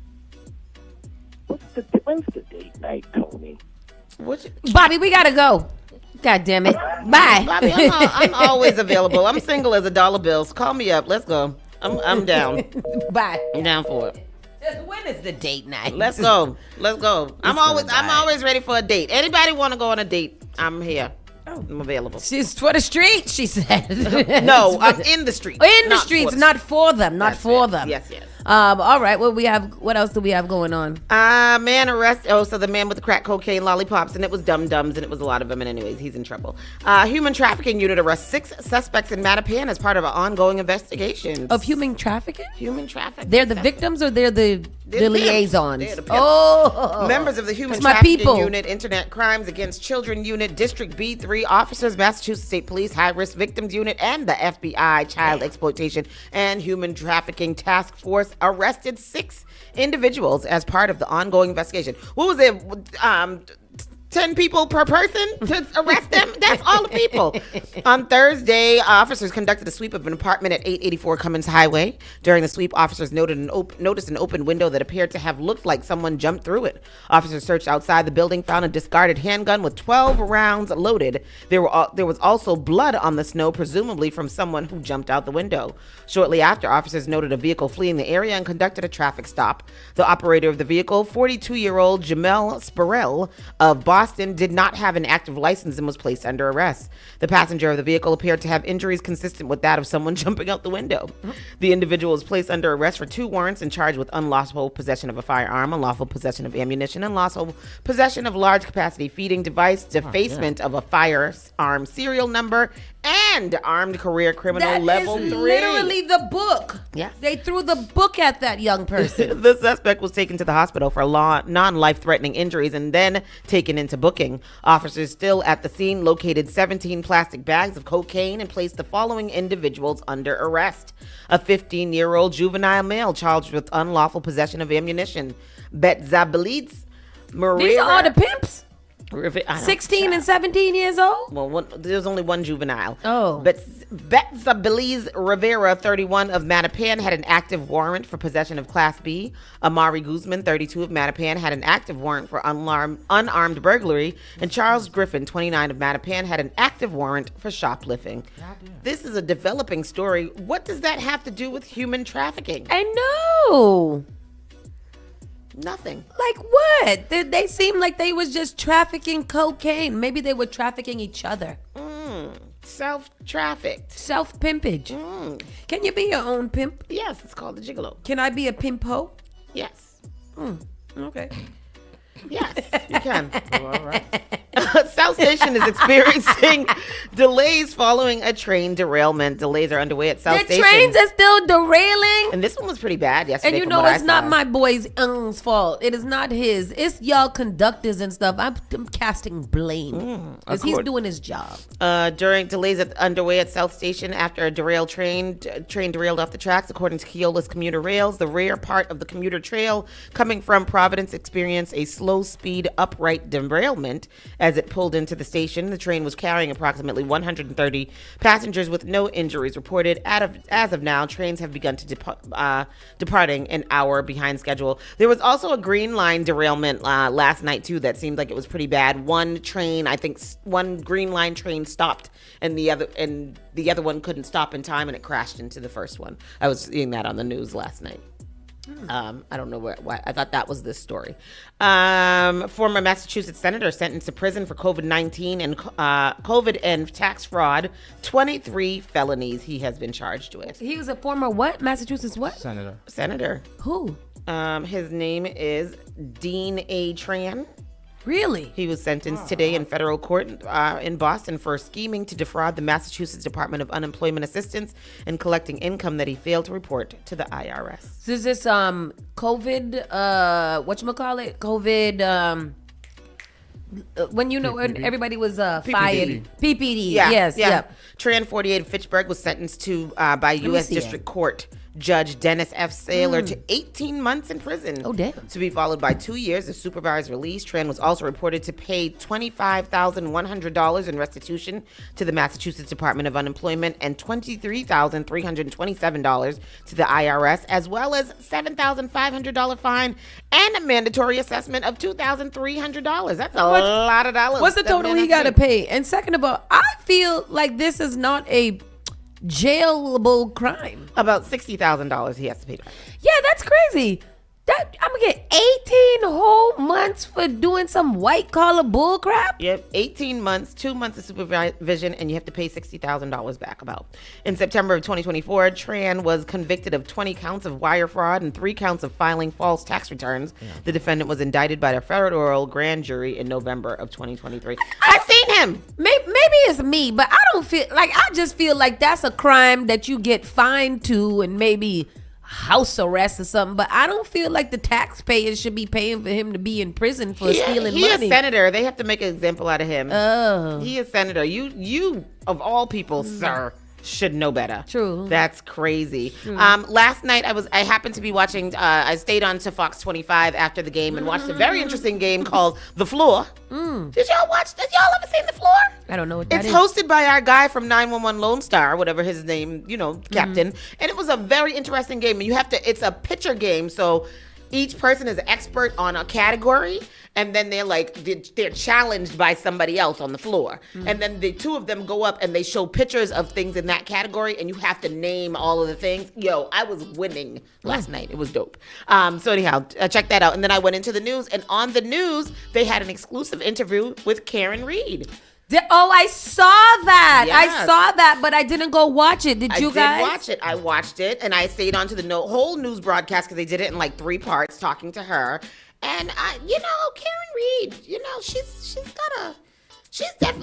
When's the date night, Tony? Bobby, we gotta go. God damn it. Bye. Bobby, I'm always available. I'm single as a dollar bill. So call me up. Let's go. I'm down. Bye. I'm down for it. When is the date night? Let's go. I'm always ready for a date. Anybody want to go on a date? I'm here. I'm available. She's for the street, she said. No, I'm in the streets. In the streets, not for them. Not for them. Yes. All right. What else do we have going on? Man arrested. Oh, so the man with the crack cocaine lollipops, and it was dum-dums, and it was a lot of them. And anyways, he's in trouble. Human trafficking unit arrests 6 suspects in Mattapan as part of an ongoing investigation. Of human trafficking? Human trafficking. They're the victims, or they're the liaisons? They're the pimps. Oh. Members of the Human Trafficking Unit, Internet Crimes Against Children Unit, District B3 officers, Massachusetts State Police High Risk Victims Unit, and the FBI Child Exploitation and Human Trafficking Task Force arrested 6 individuals as part of the ongoing investigation. What was it? 10 people per person to arrest them? That's all the people. On Thursday, officers conducted a sweep of an apartment at 884 Cummins Highway. During the sweep, officers noticed an open window that appeared to have looked like someone jumped through it. Officers searched outside the building, found a discarded handgun with 12 rounds loaded. There was also blood on the snow, presumably from someone who jumped out the window. Shortly after, officers noted a vehicle fleeing the area and conducted a traffic stop. The operator of the vehicle, 42-year-old Jamel Spurrell of Boston, did not have an active license and was placed under arrest. The passenger of the vehicle appeared to have injuries consistent with that of someone jumping out the window. The individual was placed under arrest for 2 warrants and charged with unlawful possession of a firearm, unlawful possession of ammunition, unlawful possession of large capacity feeding device, defacement of a firearm serial number, and armed career criminal That level is 3. literally the book. Yes. They threw the book at that young person. The suspect was taken to the hospital for non-life-threatening injuries and then taken into booking. Officers still at the scene located 17 plastic bags of cocaine and placed the following individuals under arrest. A 15-year-old juvenile male charged with unlawful possession of ammunition. Betzabelitz Maria. These are all the pimps? 16 and 17 years old? Well, there's only one juvenile. Oh. But Betzabeliz Rivera, 31 of Mattapan, had an active warrant for possession of Class B. Amari Guzman, 32 of Mattapan, had an active warrant for unarmed burglary. And Charles Griffin, 29 of Mattapan, had an active warrant for shoplifting. This is a developing story. What does that have to do with human trafficking? I know. Nothing. Like what? They seemed like they was just trafficking cocaine. Maybe they were trafficking each other. Self-trafficked. Self-pimpage. Can you be your own pimp? Yes, it's called a gigolo. Can I be a pimp-ho? Yes. Okay. Yes, you can. All right. South Station is experiencing delays following a train derailment. Delays are underway at South Station. The trains are still derailing. And this one was pretty bad yesterday. And you know it's not my boy's fault. It is not his. It's y'all conductors and stuff. I'm casting blame because he's doing his job. During delays underway at South Station after a derailed train derailed off the tracks. According to Keola's commuter rails, the rear part of the commuter trail coming from Providence experienced a slow-speed upright derailment as it pulled into the station. The train was carrying approximately 130 passengers with no injuries reported. As of now, trains have begun to departing an hour behind schedule. There was also a Green Line derailment last night too that seemed like it was pretty bad. One Green Line train stopped and the other one couldn't stop in time and it crashed into the first one. I was seeing that on the news last night. I don't know why. I thought that was this story. Former Massachusetts senator sentenced to prison for COVID-19 and COVID and tax fraud. 23 felonies he has been charged with. He was a former what? Massachusetts what? Senator. Who? His name is Dean A. Tran. Really? He was sentenced today in federal court in Boston for scheming to defraud the Massachusetts Department of Unemployment Assistance and collecting income that he failed to report to the IRS. So is this COVID, whatchamacallit? COVID, when when everybody was fired. PPD. Yeah, Yes. yeah. Yep. Tran, 48 of Fitchburg, was sentenced to by U.S. District Court Judge Dennis F. Saylor to 18 months in prison. Oh, damn. To be followed by 2 years of supervised release. Tran was also reported to pay $25,100 in restitution to the Massachusetts Department of Unemployment and $23,327 to the IRS, as well as $7,500 fine and a mandatory assessment of $2,300. That's a lot of dollars. What's the total he got to pay? And second of all, I feel like this is not a jailable crime. About $60,000 he has to pay back. Yeah, that's crazy. That I'm gonna get 18 whole months for doing some white collar bull crap. Yep, 18 months, 2 months of supervision, and you have to pay $60,000 back about. In September of 2024, Tran was convicted of 20 counts of wire fraud and 3 counts of filing false tax returns. Yeah. The defendant was indicted by the federal grand jury in November of 2023. I've seen him. Maybe it's me, but I don't feel like, I just feel like that's a crime that you get fined to and maybe house arrest or something, but I don't feel like the taxpayers should be paying for him to be in prison for stealing money. He is senator. They have to make an example out of him. Oh. He is senator. You of all people, sir, should know better. True. That's crazy. True. Last night I happened to be watching, I stayed on to Fox 25 after the game and watched a very interesting game called The Floor. Did y'all ever seen The Floor? I don't know what that is. It's hosted by our guy from 911 Lone Star, whatever his name, captain. And it was a very interesting game. And it's a pitcher game, so each person is an expert on a category, and then they're challenged by somebody else on the floor. And then the two of them go up and they show pictures of things in that category, and you have to name all of the things. Yo, I was winning last night. It was dope. So anyhow, check that out. And then I went into the news, and on the news, they had an exclusive interview with Karen Reed. I saw that. Yes. I saw that, but I didn't go watch it. Did you guys? I did watch it. I watched it, and I stayed on to the whole news broadcast because they did it in 3 parts, talking to her. And Karen Reed,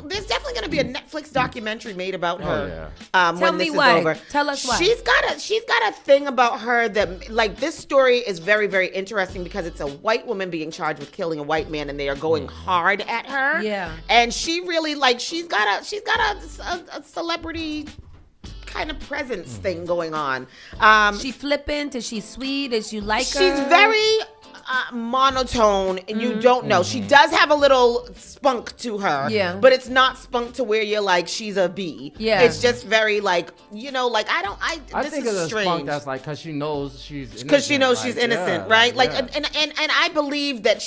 there's definitely going to be a Netflix documentary made about her. Tell when me this why. is over. Tell us why. She's got a thing about her that, like, this story is very, very interesting because it's a white woman being charged with killing a white man, and they are going hard at her. Yeah. And she really, like, she's got a celebrity kind of presence thing going on. She flippant? Is she sweet? Is you like her? She's very monotone, and you don't know. She does have a little spunk to her. Yeah. But it's not spunk to where you're like, she's a bee. Yeah. It's just very, like, you know, like, I this think is it's a strange. spunk that's like, because she knows she's innocent. Because she knows like, she's innocent, yeah, right? Like, yeah. and I believe that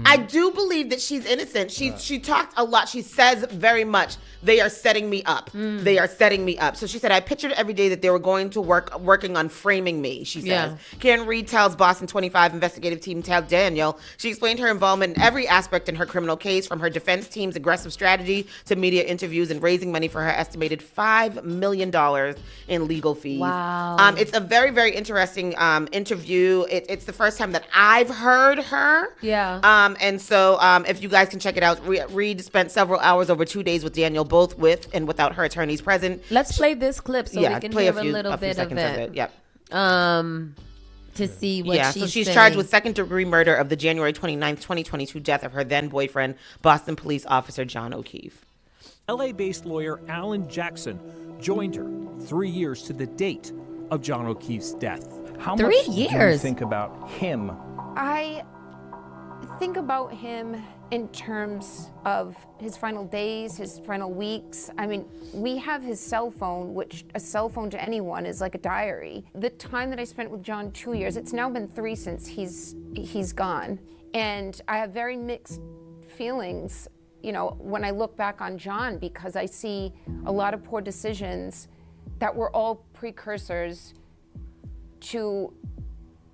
I do believe that she's innocent. She talked a lot. She says very much, they are setting me up. They are setting me up. So she said, I pictured every day that they were going to working on framing me, she says. Yeah. Karen Reed tells Boston 25 investigative team Tab Daniel, she explained her involvement in every aspect in her criminal case, from her defense team's aggressive strategy to media interviews and raising money for her estimated $5 million in legal fees. Wow. It's a very, very interesting interview. It's the first time that I've heard her. Yeah. And so if you guys can check it out, Reed spent several hours over 2 days with Daniel, both with and without her attorneys present. Let's play this clip so we can play hear a few little bit of seconds it. Yep. To see what so she's saying. charged with second-degree murder of the January 29th, 2022 death of her then-boyfriend, Boston police officer John O'Keefe. LA-based lawyer Alan Jackson joined her 3 years to the date of John O'Keefe's death. How 3 much do you years? think about him? I think about him in terms of his final days, his final weeks. I mean, we have his cell phone, which a cell phone to anyone is like a diary. The time that I spent with John, 2 years, it's now been 3 since he's gone. And I have very mixed feelings, you know, when I look back on John, because I see a lot of poor decisions that were all precursors to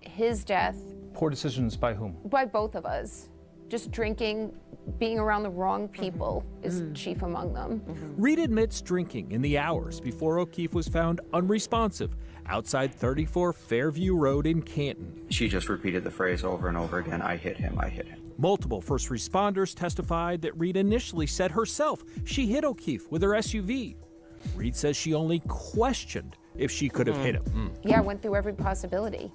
his death. Poor decisions by whom? By both of us. Just drinking, being around the wrong people is chief among them. Reed admits drinking in the hours before O'Keefe was found unresponsive outside 34 Fairview Road in Canton. She just repeated the phrase over and over again, I hit him, I hit him. Multiple first responders testified that Reed initially said herself she hit O'Keefe with her SUV. Reed says she only questioned if she could have hit him. Yeah, I went through every possibility.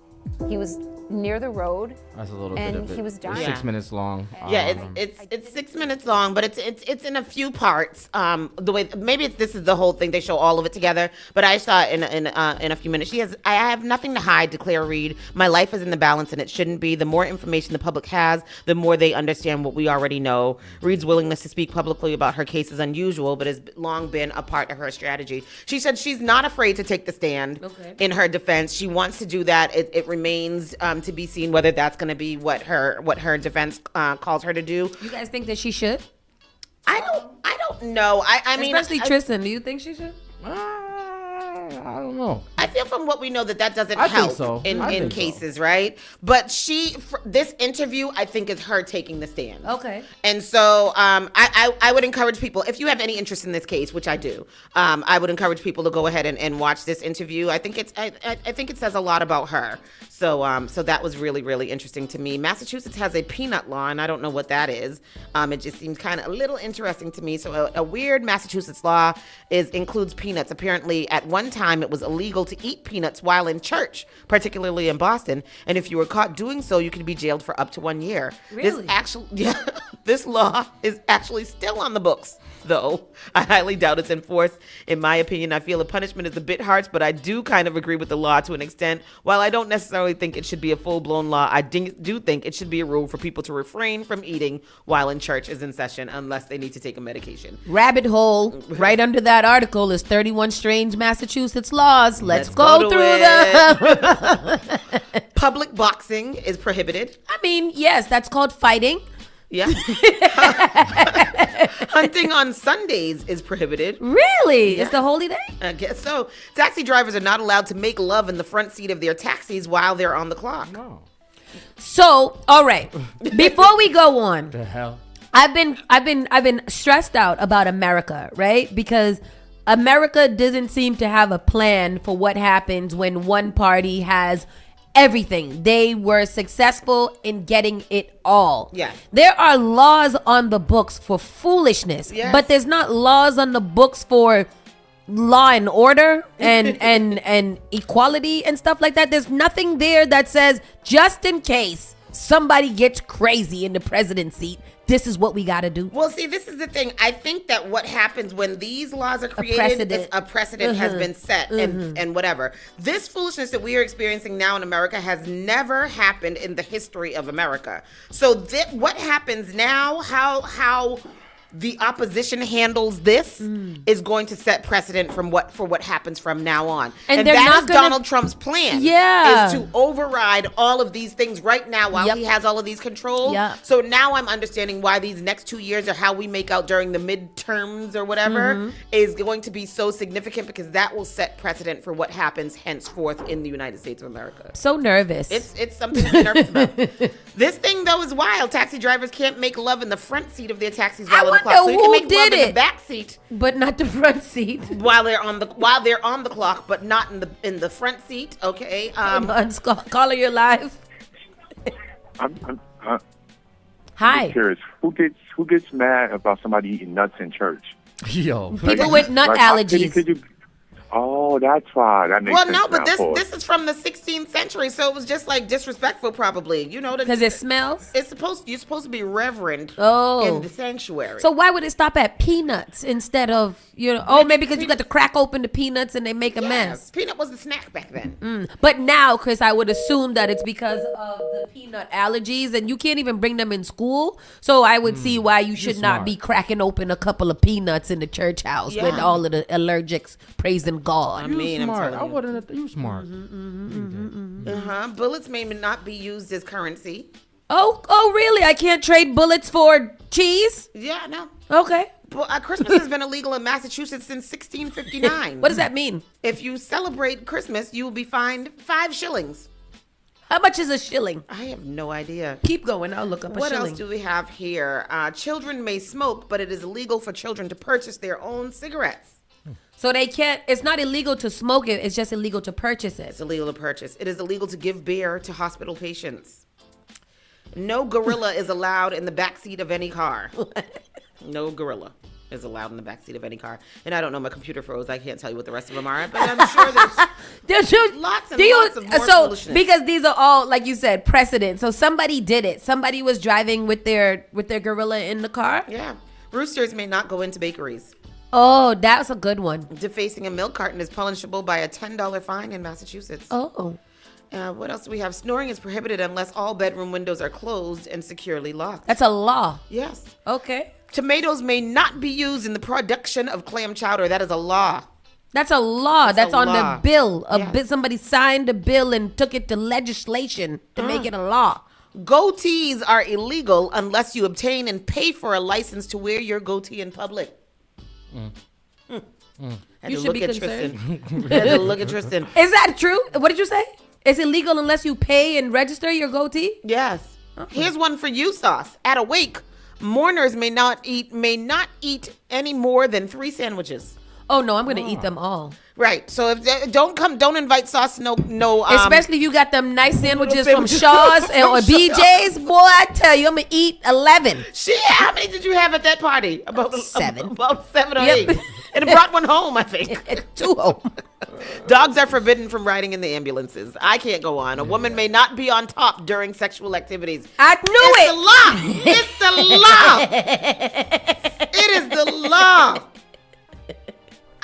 He was near the road. That's a little and bit of it. he was dying. 6 minutes long. Yeah, it's 6 minutes long, but it's in a few parts. The way maybe this is the whole thing. They show all of it together, but I saw it in a few minutes. I have nothing to hide, declare Reed. My life is in the balance, and it shouldn't be. The more information the public has, the more they understand what we already know. Reed's willingness to speak publicly about her case is unusual, but has long been a part of her strategy. She said she's not afraid to take the stand in her defense. She wants to do that. It remains to be seen whether that's going to be what her defense calls her to do. You guys think that she should? I don't know. I mean, especially Tristan. Do you think she should? I don't know. I feel from what we know that doesn't I help think so. in cases, right? But this interview, I think, is her taking the stand. Okay. And so I would encourage people, if you have any interest in this case, which I do, I would encourage people to go ahead and watch this interview. I think I think it says a lot about her. So that was really, really interesting to me. Massachusetts has a peanut law, and I don't know what that is. It just seems kind of a little interesting to me. So a weird Massachusetts law includes peanuts. Apparently, at one time, it was illegal to eat peanuts while in church, particularly in Boston. And if you were caught doing so, you could be jailed for up to 1 year. Really? This law is actually still on the books, though. I highly doubt it's enforced. In my opinion, I feel the punishment is a bit harsh, but I do kind of agree with the law to an extent. While I don't necessarily think it should be a full-blown law, I do think it should be a rule for people to refrain from eating while in church is in session unless they need to take a medication. Rabbit hole right under that article is 31 strange Massachusetts laws. Let's go through them. Public boxing is prohibited. I mean, yes, that's called fighting. Yeah. Hunting on Sundays is prohibited. Really? It's the holy day? I guess so. Taxi drivers are not allowed to make love in the front seat of their taxis while they're on the clock. No. So, all right. Before we go on, The hell? I've been stressed out about America, right? Because America doesn't seem to have a plan for what happens when one party has everything. They were successful in getting it all. Yeah. There are laws on the books for foolishness, but there's not laws on the books for law and order and equality and stuff like that. There's nothing there that says, just in case somebody gets crazy in the president's seat, this is what we got to do. Well, see, this is the thing. I think that what happens when these laws are created is a precedent has been set and whatever. This foolishness that we are experiencing now in America has never happened in the history of America. So what happens now, how the opposition handles this is going to set precedent for what happens from now on. And that is Donald Trump's plan. Yeah. Is to override all of these things right now while he has all of these controls. So now I'm understanding why these next 2 years or how we make out during the midterms or whatever is going to be so significant, because that will set precedent for what happens henceforth in the United States of America. So nervous. It's something to be nervous about. This thing though is wild. Taxi drivers can't make love in the front seat of their taxis while in the clock. So you can make love in the back seat, but not the front seat. While they're on the clock, but not in the front seat. Okay. Caller, you're live. I'm Hi. curious. Who gets mad about somebody eating nuts in church? Yo, people with nut allergies. Could you, oh, that's why. That makes sense. Well, no, but now, this is from the 16th century, so it was just like disrespectful, probably. You know, because it smells. You're supposed to be reverent in the sanctuary. So why would it stop at peanuts instead of maybe because you got to crack open the peanuts and they make a mess. Peanut was the snack back then. But now, Chris, I would assume that it's because of the peanut allergies, and you can't even bring them in school. So I would see why you should not be cracking open a couple of peanuts in the church house with all of the allergics praising God. I wouldn't. You smart. Bullets may not be used as currency. Oh, really? I can't trade bullets for cheese? Yeah, no. Okay. Well, Christmas has been illegal in Massachusetts since 1659. What does that mean? If you celebrate Christmas, you will be fined 5 shillings. How much is a shilling? I have no idea. Keep going. I'll look up a shilling. What else do we have here? Children may smoke, but it is illegal for children to purchase their own cigarettes. So they can't, it's not illegal to smoke it, it's just illegal to purchase it. It's illegal to purchase. It is illegal to give beer to hospital patients. No gorilla is allowed in the backseat of any car. No gorilla is allowed in the backseat of any car. And I don't know, my computer froze. I can't tell you what the rest of them are, but I'm sure there's lots and lots of more foolishness. Because these are all, like you said, precedent. So somebody did it. Somebody was driving with their gorilla in the car. Yeah. Roosters may not go into bakeries. Oh, that's a good one. Defacing a milk carton is punishable by a $10 fine in Massachusetts. Oh. What else do we have? Snoring is prohibited unless all bedroom windows are closed and securely locked. That's a law. Yes. Okay. Tomatoes may not be used in the production of clam chowder. That is a law. That's a law. That's on law. the bill. Yes. Somebody signed a bill and took it to legislation to make it a law. Goatees are illegal unless you obtain and pay for a license to wear your goatee in public. You should be concerned. Had to look at Tristan. Is that true? What did you say? It's illegal unless you pay and register your goatee? Yes. Here's one for you, Sauce. At a wake, mourners may not eat any more than 3 sandwiches. Oh no, I'm gonna eat them all. Right. So if don't invite Sauce. No. Especially you got them nice sandwiches from Shaw's or BJ's. Boy, I tell you, I'm gonna eat 11. Shit, how many did you have at that party? About 7. About 7 or 8. And it brought one home, I think. 2 home. Dogs are forbidden from riding in the ambulances. I can't go on. A woman may not be on top during sexual activities. I knew it. It's the law. It is the law.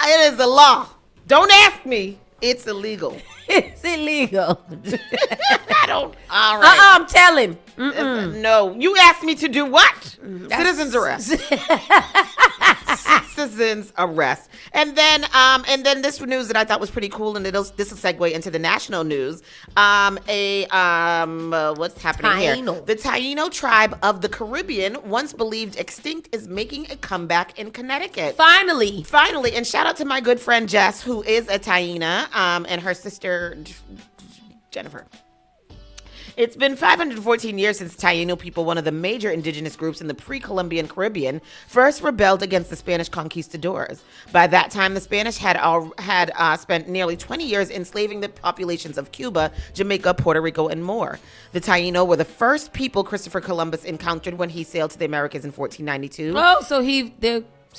It is the law. Don't ask me. It's illegal. It's illegal. I don't. All right. I'm telling. No. You asked me to do what? Citizens arrest. Citizens arrest. And then this news that I thought was pretty cool, and this will segue into the national news. What's happening here? The Taino tribe of the Caribbean, once believed extinct, is making a comeback in Connecticut. Finally. And shout out to my good friend Jess, who is a Taina, and her sister Jennifer. It's been 514 years since Taino people, one of the major indigenous groups in the pre-Columbian Caribbean, first rebelled against the Spanish conquistadors. By that time, the Spanish had spent nearly 20 years enslaving the populations of Cuba, Jamaica, Puerto Rico, and more. The Taino were the first people Christopher Columbus encountered when he sailed to the Americas in 1492. Oh, so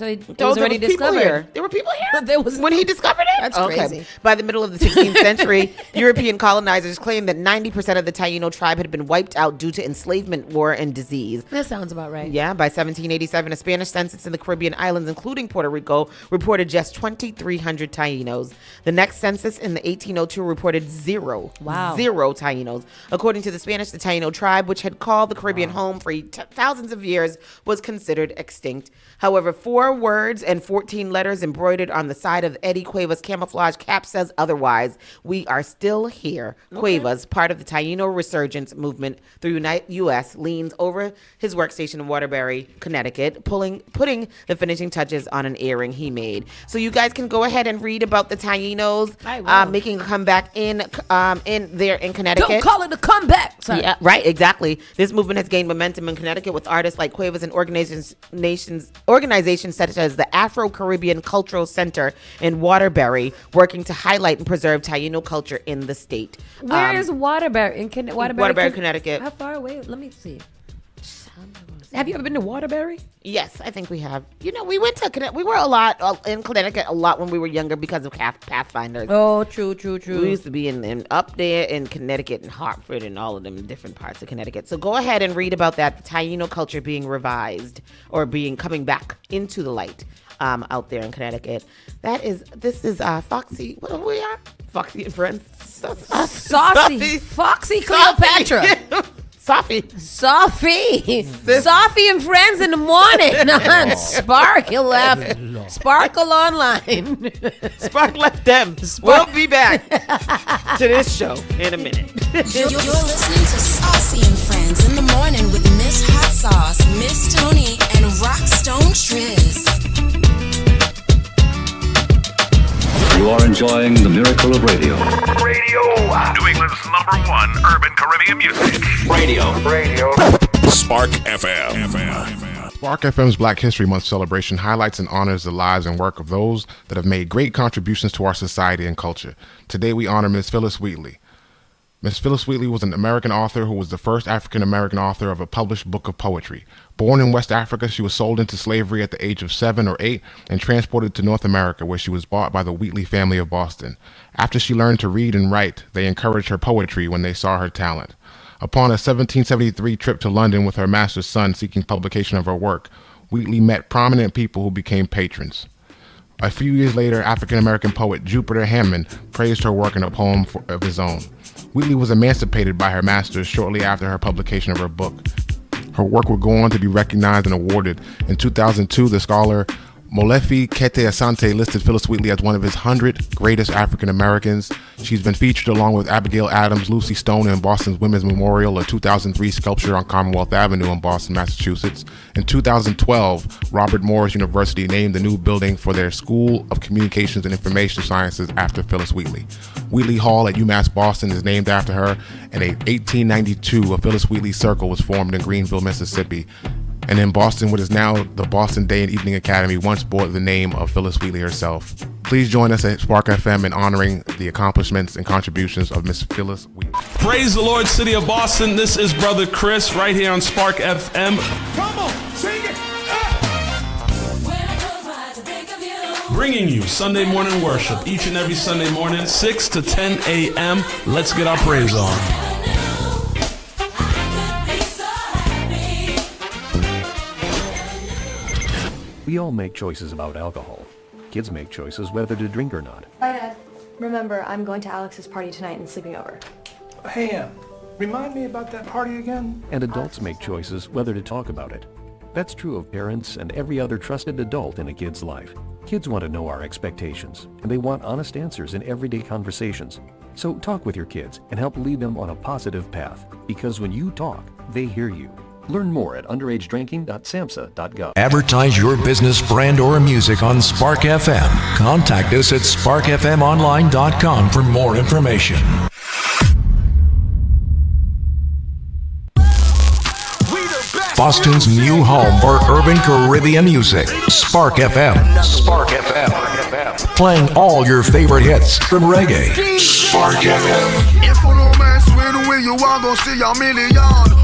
it was already discovered. There were people here There was when he discovered it? That's crazy. By the middle of the 16th century, European colonizers claimed that 90% of the Taino tribe had been wiped out due to enslavement, war, and disease. That sounds about right. Yeah, by 1787, a Spanish census in the Caribbean islands, including Puerto Rico, reported just 2,300 Tainos. The next census in the 1802 reported zero Tainos. According to the Spanish, the Taino tribe, which had called the Caribbean home for thousands of years, was considered extinct. However, 4 words and 14 letters embroidered on the side of Eddie Cuevas' camouflage cap says otherwise. We are still here. Okay. Cuevas, part of the Taino resurgence movement through U.S., leans over his workstation in Waterbury, Connecticut, putting the finishing touches on an earring he made. So you guys can go ahead and read about the Tainos making a comeback in Connecticut. Don't call it a comeback. Sorry. Yeah, right, exactly. This movement has gained momentum in Connecticut with artists like Cuevas and organizations such as the Afro-Caribbean Cultural Center in Waterbury, working to highlight and preserve Taino culture in the state. Where is Waterbury? Waterbury, Connecticut. How far away? Let me see. Have you ever been to Waterbury? Yes, I think we have. You know, we went to Connecticut. We were in Connecticut a lot when we were younger because of Pathfinders. Oh, true. We used to be in up there in Connecticut and Hartford and all of them different parts of Connecticut. So go ahead and read about that, the Taino culture being revised or coming back into the light out there in Connecticut. This is Foxy. What are we are? Foxy and Friends. Saucy. Foxy Cleopatra. Sophie and Friends in the morning on Spark. He'll laugh. Sparkle online. Spark left them. We'll be back to this show in a minute. You're listening to Saucy and Friends in the morning with Miss Hot Sauce, Miss Tony, and Rockstone Triz. You are enjoying the miracle of radio. New England's #1 urban Caribbean music. Radio. Spark FM. Spark FM's Black History Month celebration highlights and honors the lives and work of those that have made great contributions to our society and culture. Today we honor Miss Phyllis Wheatley. Miss Phyllis Wheatley was an American author who was the first African-American author of a published book of poetry. Born in West Africa, she was sold into slavery at the age of 7 or 8 and transported to North America, where she was bought by the Wheatley family of Boston. After she learned to read and write, they encouraged her poetry when they saw her talent. Upon a 1773 trip to London with her master's son seeking publication of her work, Wheatley met prominent people who became patrons. A few years later, African-American poet Jupiter Hammond praised her work in a poem of his own. Wheatley was emancipated by her masters shortly after her publication of her book. Her work would go on to be recognized and awarded. In 2002, the scholar Molefi Kete Asante listed Phyllis Wheatley as one of his 100 greatest African Americans. She's been featured along with Abigail Adams, Lucy Stone in Boston's Women's Memorial, a 2003 sculpture on Commonwealth Avenue in Boston, Massachusetts. In 2012, Robert Morris University named the new building for their School of Communications and Information Sciences after Phyllis Wheatley. Wheatley Hall at UMass Boston is named after her, and in 1892, a Phyllis Wheatley Circle was formed in Greenville, Mississippi. And in Boston, what is now the Boston Day and Evening Academy once bore the name of Phyllis Wheatley herself. Please join us at Spark FM in honoring the accomplishments and contributions of Miss Phyllis Wheatley. Praise the Lord, City of Boston. This is Brother Chris right here on Spark FM. Come on, sing it. Bringing you Sunday morning worship each and every Sunday morning, 6 to 10 a.m. Let's get our praise on. We all make choices about alcohol. Kids make choices whether to drink or not. Bye, Dad. Remember, I'm going to Alex's party tonight and sleeping over. Hey, remind me about that party again? And adults make choices whether to talk about it. That's true of parents and every other trusted adult in a kid's life. Kids want to know our expectations, and they want honest answers in everyday conversations. So talk with your kids and help lead them on a positive path, because when you talk, they hear you. Learn more at underagedrinking.samhsa.gov. Advertise your business, brand, or music on Spark FM. Contact us at sparkfmonline.com for more information. Boston's new home for urban Caribbean music. Spark FM. Spark FM. Playing all your favorite hits from reggae. Spark FM. If you know man swing the way you are gonna see a million.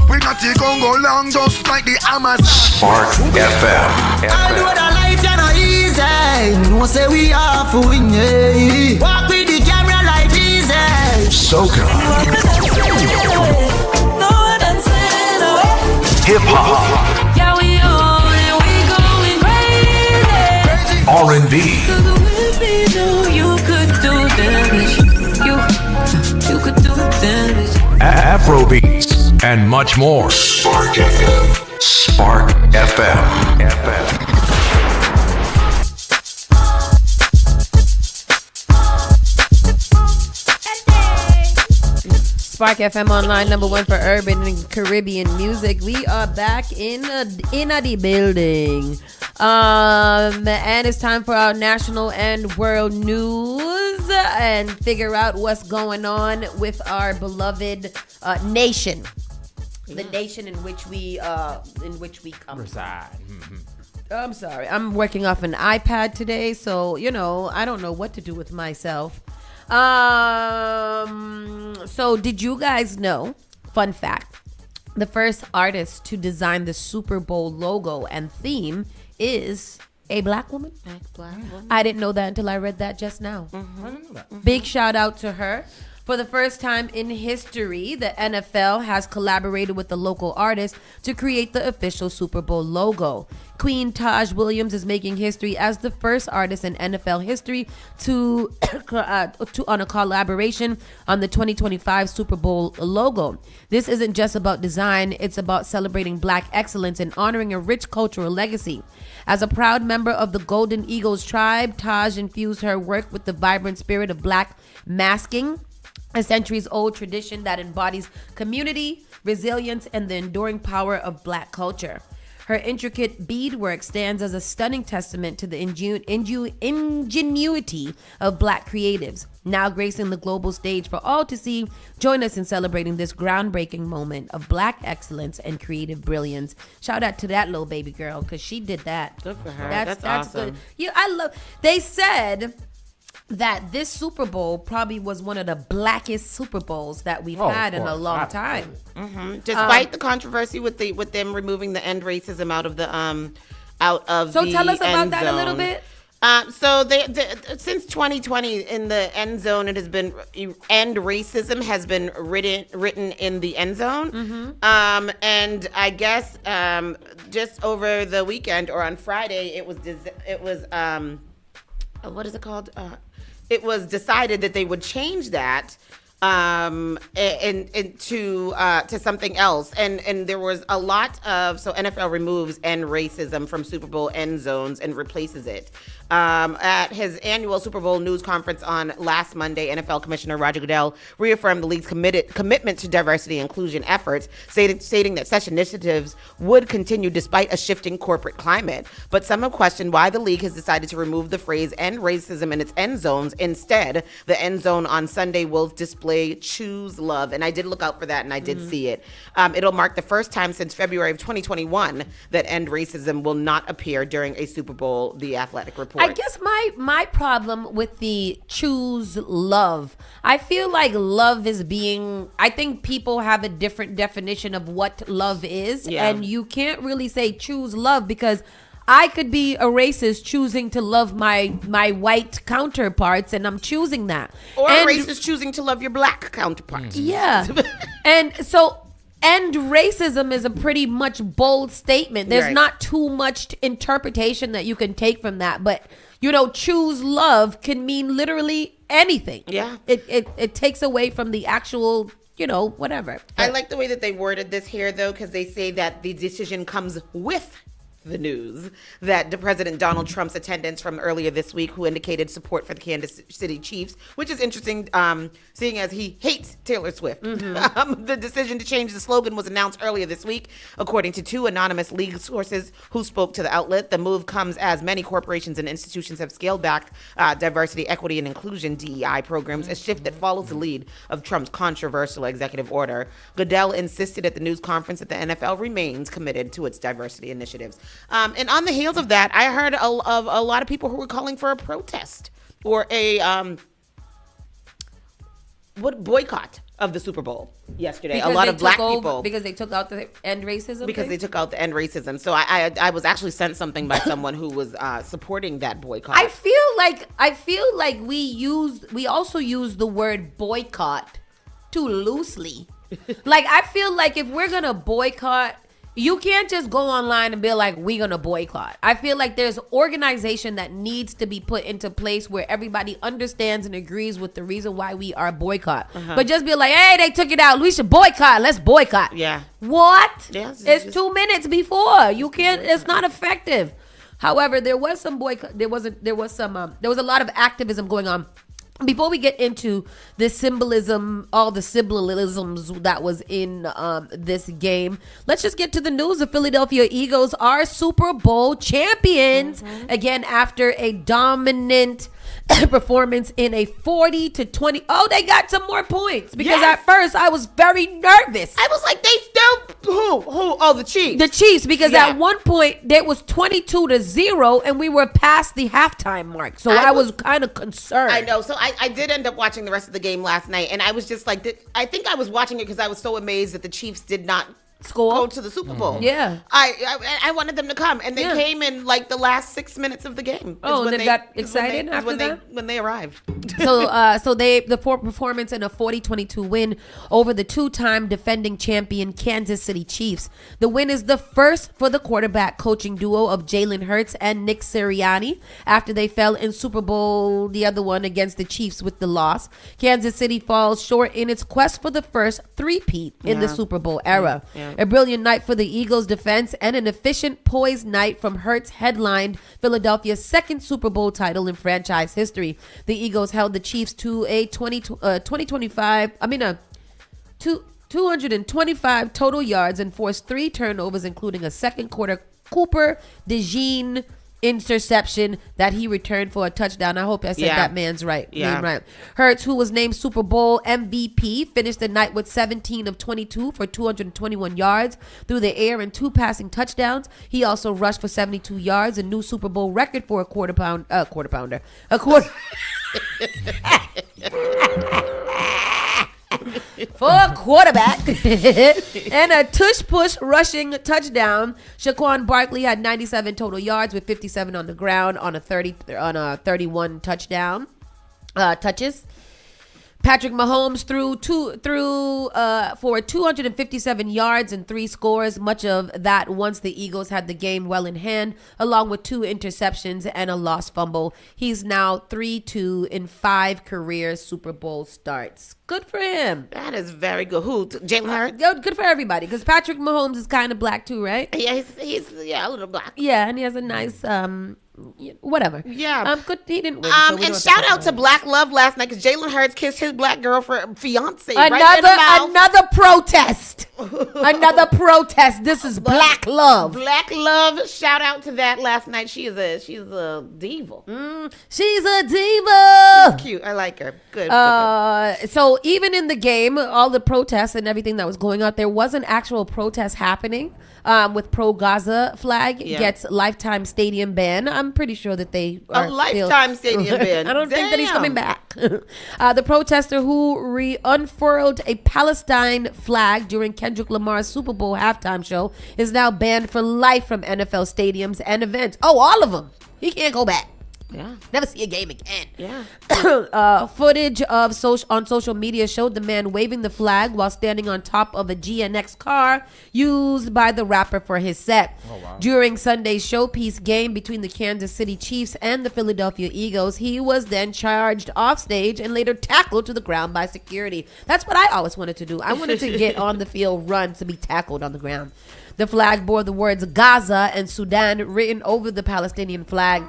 We got it gon' go long just like the Amazon. Spark FM. I know that life is not easy. No say we are for win. Walk with the camera like Jesus. Soca. Hip hop. Yeah, we on and we going crazy. R&B. You could do damage. You could do damage. Afrobeats and much more. Spark FM. Spark FM. Spark FM Online, #1 for urban and Caribbean music. We are back in the building. And it's time for our national and world news and figure out what's going on with our beloved nation. The nation in which we come reside. I'm sorry. I'm working off an iPad today, so I don't know what to do with myself. So did you guys know, fun fact, the first artist to design the Super Bowl logo and theme is a black woman? Black woman. I didn't know that until I read that just now. I didn't know that. Big shout out to her. For the first time in history, the NFL has collaborated with the local artist to create the official Super Bowl logo. Queen Taj Williams is making history as the first artist in NFL history to on a collaboration on the 2025 Super Bowl logo. This isn't just about design, it's about celebrating Black excellence and honoring a rich cultural legacy. As a proud member of the Golden Eagles tribe, Taj infused her work with the vibrant spirit of Black masking, a centuries-old tradition that embodies community, resilience, and the enduring power of Black culture. Her intricate beadwork stands as a stunning testament to the ingenuity of Black creatives, now gracing the global stage for all to see. Join us in celebrating this groundbreaking moment of Black excellence and creative brilliance. Shout out to that little baby girl, because she did that. Good for her. That's good. awesome. Yeah, they said that this Super Bowl probably was one of the blackest Super Bowls that we've had in a long time. Despite the controversy with them removing the end racism out of the So the tell us about end that a little zone. bit. So since 2020 in the end zone, it has been end racism has been written in the end zone. And I guess just over the weekend or on Friday, it was what is it called? It was decided that they would change that to something else, and there was a lot of NFL removes end racism from Super Bowl end zones and replaces it. At his annual Super Bowl news conference on last Monday, NFL Commissioner Roger Goodell reaffirmed the league's commitment to diversity and inclusion efforts, stating that such initiatives would continue despite a shifting corporate climate. But some have questioned why the league has decided to remove the phrase "end racism" in its end zones. Instead, the end zone on Sunday will display "Choose Love," and I did look out for that, and I did see it. It'll mark the first time since February of 2021 that end racism will not appear during a Super Bowl. The Athletic report. I guess my problem with the choose love, I feel like love is I think people have a different definition of what love is. Yeah. And you can't really say choose love, because I could be a racist choosing to love my white counterparts, and I'm choosing that. Or a racist choosing to love your Black counterparts. Yeah. And so end racism is a pretty much bold statement. There's not too much interpretation that you can take from that, but choose love can mean literally anything. Yeah. It takes away from the actual, whatever. I like the way that they worded this here, though, because they say that the decision comes with the news that the President Donald Trump's attendance from earlier this week, who indicated support for the Kansas City Chiefs, which is interesting, seeing as he hates Taylor Swift. The decision to change the slogan was announced earlier this week, according to two anonymous league sources who spoke to the outlet. The move comes as many corporations and institutions have scaled back diversity, equity, and inclusion DEI programs, a shift that follows the lead of Trump's controversial executive order. Goodell insisted at the news conference that the NFL remains committed to its diversity initiatives. And on the heels of that, I heard of a lot of people who were calling for a protest or a boycott of the Super Bowl yesterday. Because a lot of black people. Because they took out the end racism Because thing? they took out the end racism. So I was actually sent something by someone who was supporting that boycott. I feel like we also use the word boycott too loosely. Like, I feel like if we're gonna boycott, you can't just go online and be like, we're gonna boycott. I feel like there's organization that needs to be put into place where everybody understands and agrees with the reason why we are boycott. But just be like, hey, they took it out, we should boycott, let's boycott. Yeah. What? Yes, it's 2 minutes before. You can't, it's not effective. However, there was some boycott, there was a lot of activism going on. Before we get into the symbolism, all the symbolisms that was in this game, let's just get to the news. The Philadelphia Eagles are Super Bowl champions again after a dominant performance in a 40-20. Oh, they got some more points because at first I was very nervous. I was like, they still who? Oh, the Chiefs. The Chiefs, because at one point it was 22-0 and we were past the halftime mark. So I was kind of concerned. I know. So I did end up watching the rest of the game last night, and I was just like, I think I was watching it because I was so amazed that the Chiefs did not go to the Super Bowl. Yeah. I wanted them to come, and they came in like the last 6 minutes of the game. Oh, and they got excited after that? When they arrived. So the performance in a 40-22 win over the two-time defending champion Kansas City Chiefs. The win is the first for the quarterback coaching duo of Jalen Hurts and Nick Sirianni after they fell in Super Bowl, the other one, against the Chiefs with the loss. Kansas City falls short in its quest for the first three-peat in the Super Bowl era. Yeah. A brilliant night for the Eagles defense and an efficient, poised night from Hurts headlined Philadelphia's second Super Bowl title in franchise history. The Eagles held the Chiefs to a 225 total yards and forced 3 turnovers, including a second quarter Cooper DeJean interception that he returned for a touchdown. I hope I said that man's name right. Hurts, who was named Super Bowl MVP, finished the night with 17 of 22 for 221 yards through the air and 2 passing touchdowns. He also rushed for 72 yards, a new Super Bowl record for a quarter pounder. For a quarterback. And a tush-push rushing touchdown. Shaquan Barkley had 97 total yards with 57 on the ground on a 31 touches. Patrick Mahomes threw for 257 yards and 3 scores, much of that once the Eagles had the game well in hand, along with 2 interceptions and a lost fumble. He's now 3-2 in 5 career Super Bowl starts. Good for him. That is very good. Who? Jalen Hurts? Good for everybody, because Patrick Mahomes is kind of black too, right? Yeah, he's a little black. Yeah, and he has a nice whatever. Yeah. Good. He didn't win. And shout out to Black Love last night, because Jalen Hurts kissed his black fiance. Another protest. Another protest. This is Black Love. Black Love. Shout out to that last night. She's a diva. She's a diva. She's cute. I like her. Good. So even in the game, all the protests and everything that was going on, there was an actual protest happening. With pro-Gaza flag gets lifetime stadium ban. I'm pretty sure that they are a lifetime stadium ban. I don't think that he's coming back. The protester who unfurled a Palestine flag during Kendrick Lamar's Super Bowl halftime show is now banned for life from NFL stadiums and events. Oh, all of them. He can't go back. Yeah. Never see a game again. Yeah. Footage on social media showed the man waving the flag while standing on top of a GNX car used by the rapper for his set. Oh, wow. During Sunday's showpiece game between the Kansas City Chiefs and the Philadelphia Eagles, he was then charged off stage and later tackled to the ground by security. That's what I always wanted to do. I wanted to get on the field, run to be tackled on the ground. The flag bore the words Gaza and Sudan written over the Palestinian flag.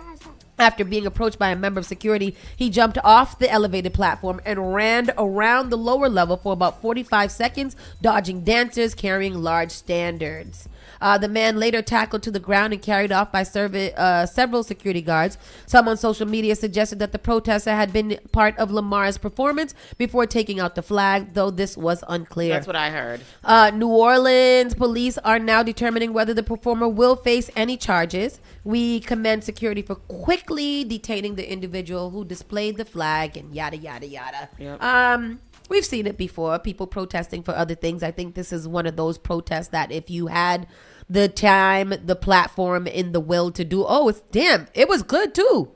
After being approached by a member of security, he jumped off the elevated platform and ran around the lower level for about 45 seconds, dodging dancers carrying large standards. The man later tackled to the ground and carried off by several security guards. Some on social media suggested that the protester had been part of Lamar's performance before taking out the flag, though this was unclear. That's what I heard. New Orleans police are now determining whether the performer will face any charges. We commend security for quickly detaining the individual who displayed the flag and yada, yada, yada. Yep. We've seen it before, people protesting for other things. I think this is one of those protests that if you had the time, the platform, and the will to do, it was good too.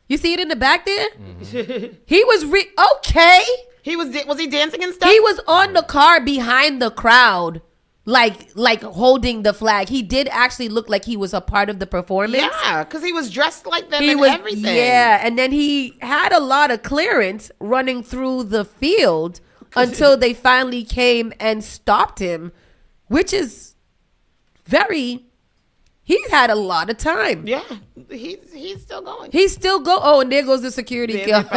You see it in the back there? Mm-hmm. He was okay. Was he dancing and stuff? He was on the car behind the crowd, like holding the flag. He did actually look like he was a part of the performance. Yeah, because he was dressed like them and everything. Yeah, and then he had a lot of clearance running through the field until they finally came and stopped him, which is he had a lot of time. Yeah, he's still going. He's still go. Oh, and there goes the security guard.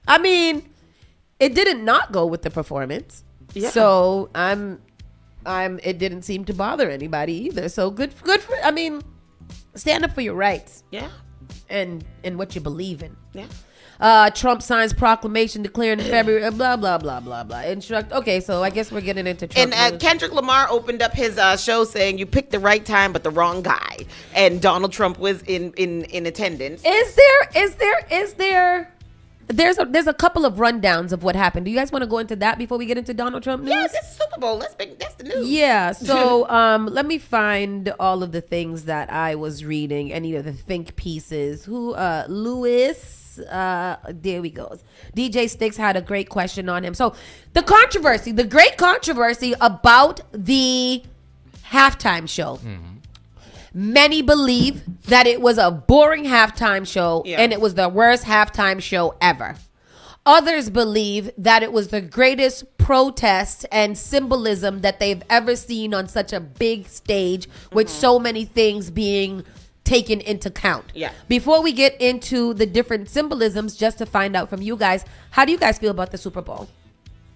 I mean, it didn't not go with the performance. Yeah. So it didn't seem to bother anybody either. So good for, stand up for your rights. Yeah. And what you believe in. Yeah. Trump signs proclamation declaring in February, blah, blah, blah, blah, blah. Okay, so I guess we're getting into Trump. And Kendrick Lamar opened up his show saying, you picked the right time, but the wrong guy. And Donald Trump was in attendance. There's a couple of rundowns of what happened. Do you guys want to go into that before we get into Donald Trump news? Yeah, this Super Bowl. That's the news. Yeah. So let me find all of the things that I was reading, any of the think pieces. Lewis. There we go. DJ Sticks had a great question on him. So the great controversy about the halftime show. Mm-hmm. Many believe that it was a boring halftime show and it was the worst halftime show ever. Others believe that it was the greatest protest and symbolism that they've ever seen on such a big stage with so many things being taken into account. Yeah. Before we get into the different symbolisms, just to find out from you guys, how do you guys feel about the Super Bowl?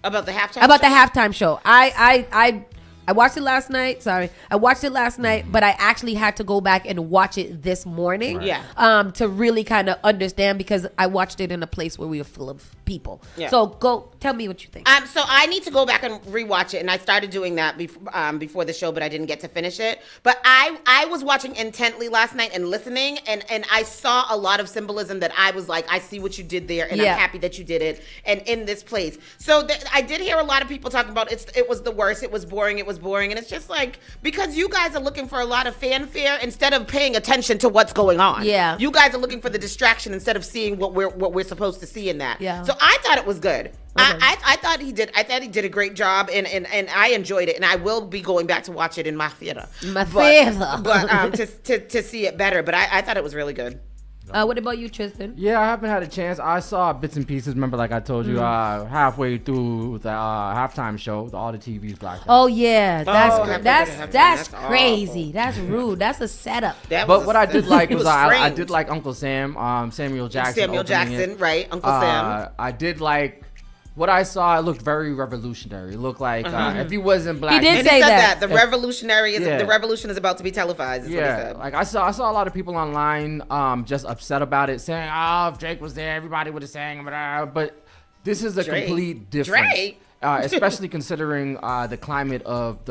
About the halftime About the halftime show. I watched it last night. I watched it last night, but I actually had to go back and watch it this morning. Right. Yeah. To really kind of understand, because I watched it in a place where we were full of people. Yeah. So go tell me what you think. So I need to go back and rewatch it, and I started doing that before the show, but I didn't get to finish it. But I was watching intently last night and listening, and I saw a lot of symbolism that I was like, I see what you did there, and I'm happy that you did it, and in this place. So I did hear a lot of people talking about it was the worst, it was boring, and it's just like, because you guys are looking for a lot of fanfare instead of paying attention to what's going on. Yeah. You guys are looking for the distraction instead of seeing what we're supposed to see in that. Yeah. So I thought it was good. Okay. I thought he did a great job, and I enjoyed it, and I will be going back to watch it in my theater. But to see it better. But I thought it was really good. What about you, Tristan? Yeah, I haven't had a chance. I saw bits and pieces. Remember, like I told you, halfway through the halftime show, all the TVs blacked out. Oh yeah, that's crazy. Awful. That's rude. That's a setup. But what I did like was I did like Uncle Sam, Samuel Jackson. Right? Uncle Sam. I did like. What I saw, it looked very revolutionary. It looked like if he wasn't black, he did say that the revolution is about to be televised. Is what he said. Like I saw a lot of people online just upset about it, saying, "Oh, if Drake was there, everybody would have sang." But this is a complete difference, especially considering the climate of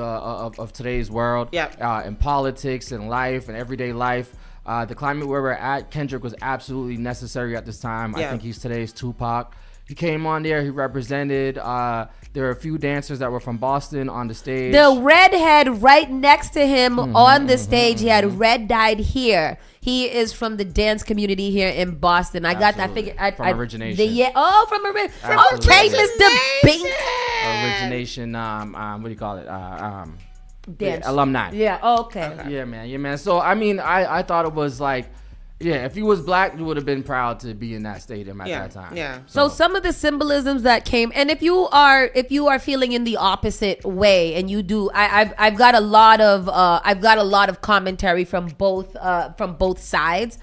today's world, in politics and life and everyday life. The climate where we're at, Kendrick was absolutely necessary at this time. I think he's today's Tupac. He came on there. He represented. There were a few dancers that were from Boston on the stage. The redhead right next to him on the stage. He had red dyed hair. He is from the dance community here in Boston. I got that. I figured from Origination. From Origination. Okay, Mr. Bink. Origination. What do you call it? Dance. Alumni. Yeah. Oh, okay. Yeah, man. So I mean, I thought it was like. Yeah, if he was black, you would have been proud to be in that stadium at that time. Yeah. So some of the symbolisms that came, and if you are feeling in the opposite way, and you do, I've got a lot of commentary from both sides.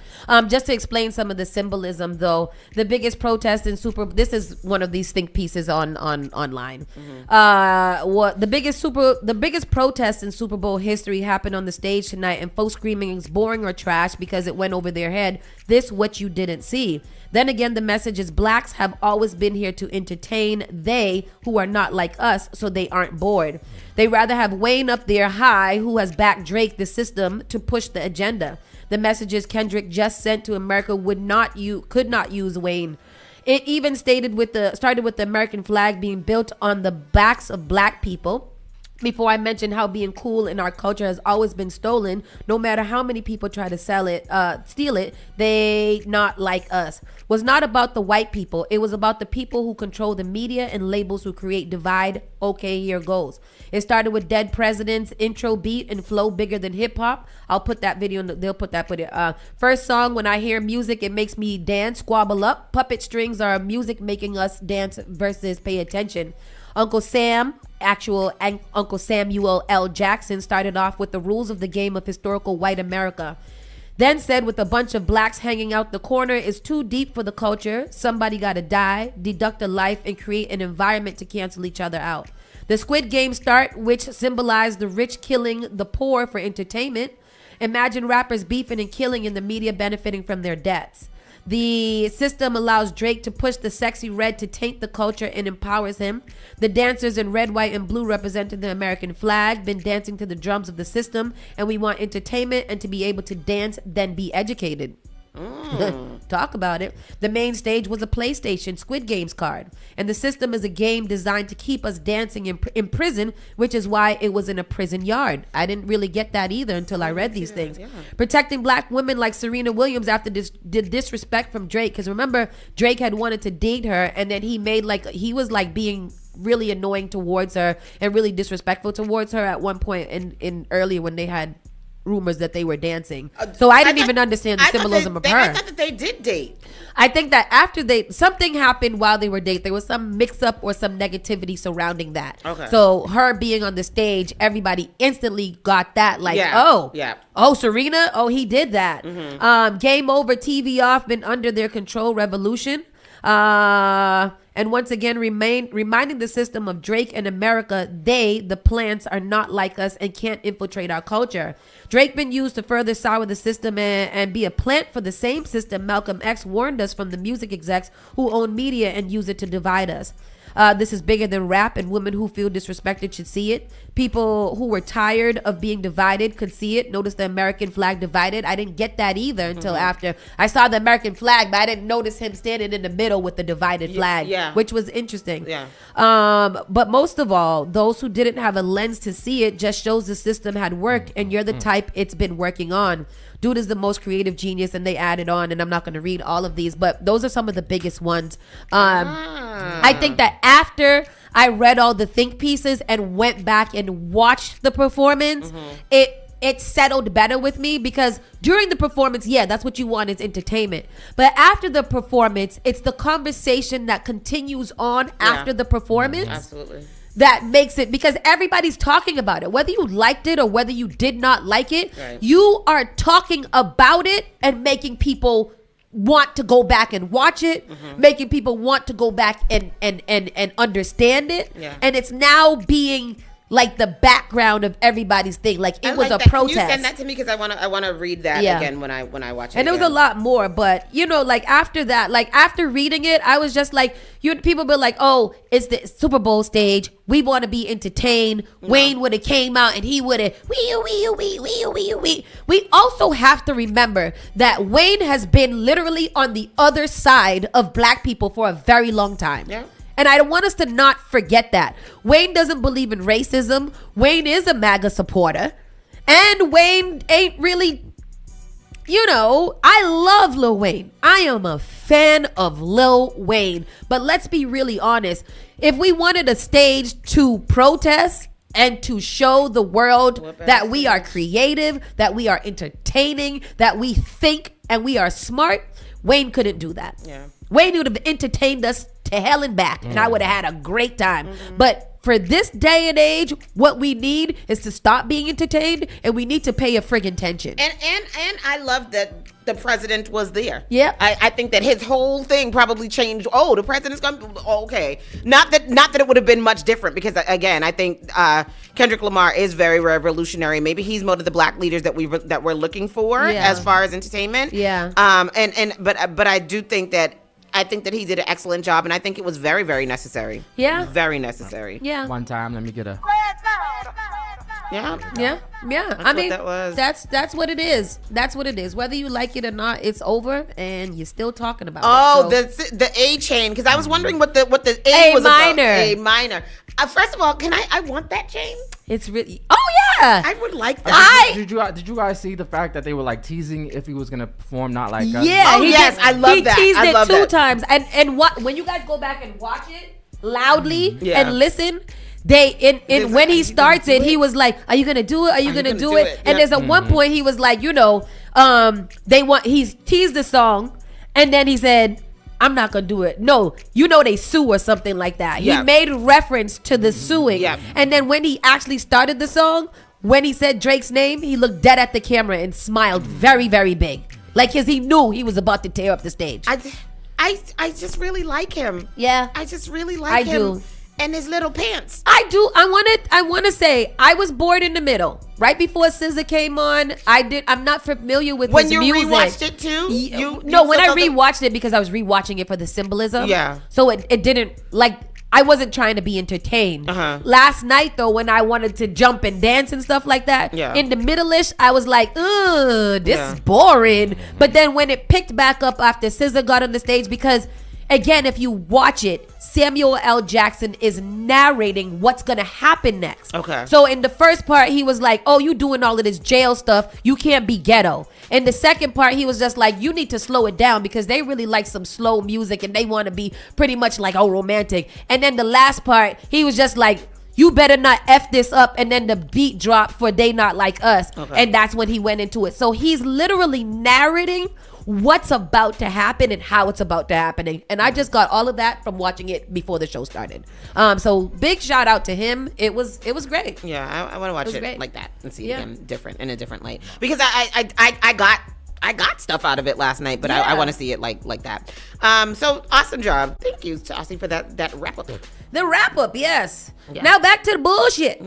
Just to explain some of the symbolism, though, the biggest protest in this is one of these think pieces online. The biggest protest in Super Bowl history happened on the stage tonight, and folks screaming it's boring or trash because it went over their head. This what you didn't see. Then again, the message is blacks have always been here to entertain they who are not like us, so they aren't bored. They rather have Wayne up there high, who has backed Drake, the system, to push the agenda. The messages Kendrick just sent to America could not use Wayne. It even started with the American flag being built on the backs of black people. Before I mentioned how being cool in our culture has always been stolen, no matter how many people try to steal it, they not like us. Was not about the white people. It was about the people who control the media and labels who create divide. Okay, here goes. It started with Dead President's intro beat and flow bigger than hip hop. I'll put that video. They'll put it. First song, when I hear music, it makes me dance, squabble up. Puppet strings are music making us dance versus pay attention. Uncle Samuel L. Jackson started off with the rules of the game of historical white America. Then said, with a bunch of blacks hanging out the corner is too deep for the culture. Somebody gotta die, deduct a life, and create an environment to cancel each other out. The Squid Game start, which symbolized the rich killing the poor for entertainment. Imagine rappers beefing and killing and the media benefiting from their debts. The system allows Drake to push the sexy red to taint the culture and empowers him. The dancers in red, white, and blue represented the American flag, been dancing to the drums of the system, and we want entertainment and to be able to dance, then be educated. Talk about it. The main stage was a PlayStation Squid Games card, and the system is a game designed to keep us dancing in prison, which is why it was in a prison yard. I didn't really get that either until I read these things. Protecting black women like Serena Williams after disrespect from Drake, because remember, Drake had wanted to date her, and then he was being really annoying towards her and really disrespectful towards her at one point in earlier when they had rumors that they were dancing. So I didn't even understand the symbolism of her. I thought that they did date. I think that after something happened while they were dating. There was some mix up or some negativity surrounding that. Okay. So her being on the stage, everybody instantly got that Serena, he did that. Game over, TV off, been under their control, revolution. And once again, reminding the system of Drake and America, the plants, are not like us and can't infiltrate our culture. Drake been used to further sour the system and be a plant for the same system Malcolm X warned us from the music execs who own media and use it to divide us. This is bigger than rap, and women who feel disrespected should see it. People who were tired of being divided could see it. Notice the American flag divided. I didn't get that either until after I saw the American flag, but I didn't notice him standing in the middle with the divided flag, which was interesting. But most of all, those who didn't have a lens to see it just shows the system had worked, and you're the type it's been working on. Dude is the most creative genius, and they added on, and I'm not going to read all of these, but those are some of the biggest ones. I think that after I read all the think pieces and went back and watched the performance, it settled better with me, because during the performance, that's what you want, is entertainment. But after the performance, it's the conversation that continues on after the performance. Absolutely. That makes it, because everybody's talking about it, whether you liked it or whether you did not like it. You are talking about it and making people want to go back and watch it, making people want to go back and understand it. And it's now being like the background of everybody's thing. Like it was a protest. Can you send that to me, because I want to read that again when I watch it. And there was a lot more, but after that, after reading it, I was just like, people be like, oh, it's the Super Bowl stage, we want to be entertained. Wayne would have came out and he would have we also have to remember that Wayne has been literally on the other side of black people for a very long time. And I want us to not forget that. Wayne doesn't believe in racism. Wayne is a MAGA supporter. And Wayne ain't really, I love Lil Wayne. I am a fan of Lil Wayne. But let's be really honest. If we wanted a stage to protest, and to show the world that we are creative, that we are entertaining, that we think and we are smart, Wayne couldn't do that. Yeah. Wayne would have entertained us to hell and back, and I would have had a great time. But for this day and age, what we need is to stop being entertained, and we need to pay a friggin' attention. And I love that the president was there. Yeah. I think that his whole thing probably changed. Oh, the president's coming. Okay. Not that it would have been much different, because again, I think Kendrick Lamar is very revolutionary. Maybe he's one of the black leaders that we're looking for as far as entertainment. Yeah. But I do think that he did an excellent job, and I think it was very, very necessary. Yeah. Very necessary. Yeah. One time, let me get a. Yeah. I mean, that was. That's what it is. That's what it is. Whether you like it or not, it's over, and you're still talking about it. So. the A chain, because I was wondering what the A was minor. about. A minor. First of all, I want that chain? It's really. Oh yeah. I would like that. Did you guys see the fact that they were like teasing if he was gonna perform Not Like Us? Yeah. Oh yes, I love that. He teased I it love 2 that. times, and what when you guys go back and watch it loudly Yeah. and listen. When he starts it, he was like, "Are you gonna do it? Are you gonna do it?" And there's at one point he was like, he teased the song, and then he said, "I'm not gonna do it." No, they sue or something like that. Yeah. He made reference to the suing, and then when he actually started the song, when he said Drake's name, he looked dead at the camera and smiled very, very big, like because he knew he was about to tear up the stage. I just really like him. Yeah, I just really like him. do. And his little pants. I do. I want to say I was bored in the middle. Right before SZA came on, I'm not familiar with his music. When you rewatched it too? When I rewatched it, because I was rewatching it for the symbolism. Yeah. So it didn't, like, I wasn't trying to be entertained. Last night though, when I wanted to jump and dance and stuff like that, in the middle-ish, I was like, ugh, this is boring. But then when it picked back up after SZA got on the stage, because again, if you watch it, Samuel L. Jackson is narrating what's going to happen next. Okay. So in the first part, he was like, oh, you doing all of this jail stuff. You can't be ghetto. In the second part, he was just like, you need to slow it down, because they really like some slow music and they want to be pretty much like, oh, romantic. And then the last part, he was just like, you better not F this up. And then the beat dropped for They Not Like Us. Okay. And that's when he went into it. So he's literally narrating what's about to happen and how it's about to happen. And I just got all of that from watching it before the show started. So big shout out to him. It was great. Yeah, I want to watch it great. like that and see it again in a different light, because I got stuff out of it last night, but I want to see it like that. So awesome job. Thank you, Saucy, for that wrap up. The wrap up, yes. Yeah. Now back to the bullshit.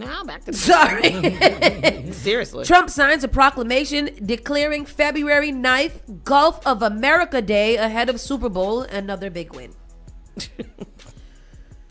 Sorry. Seriously. Trump signs a proclamation declaring February 9th Gulf of America Day ahead of Super Bowl, another big win.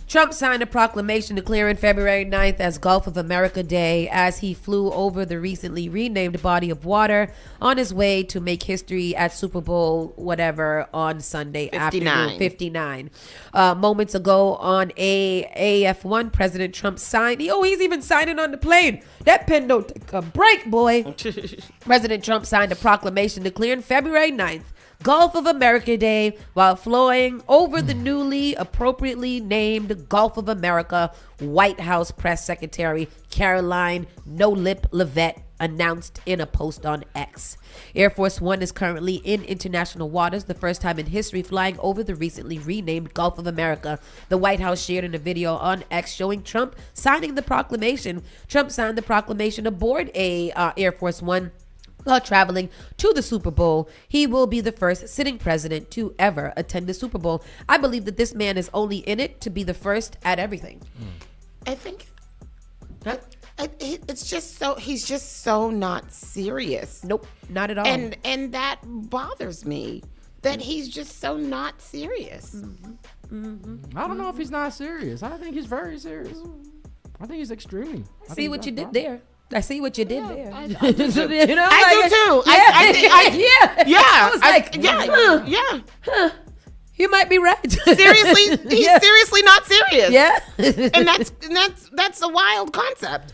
Trump signed a proclamation declaring February 9th as Gulf of America Day as he flew over the recently renamed body of water on his way to make history at Super Bowl whatever on Sunday afternoon. 59. Moments ago on AF1, President Trump signed. He's even signing on the plane. That pen don't take a break, boy. President Trump signed a proclamation declaring February 9th Gulf of America Day while flying over the newly appropriately named Gulf of America. White House Press Secretary Caroline No Lip Leavitt announced in a post on X. Air Force One is currently in international waters, the first time in history flying over the recently renamed Gulf of America. The White House shared in a video on X showing Trump signing the proclamation. Trump signed the proclamation aboard a Air Force One while traveling to the Super Bowl. He will be the first sitting president to ever attend the Super Bowl. I believe that this man is only in it to be the first at everything. I think it's just so he's just so not serious. Nope, not at all. And that bothers me, that he's just so not serious. I don't know if he's not serious. I think he's very serious. I think he's extremely. I see what you did there. I see what you did there. I do too. You might be right. Seriously, he's seriously not serious. Yeah, and that's a wild concept.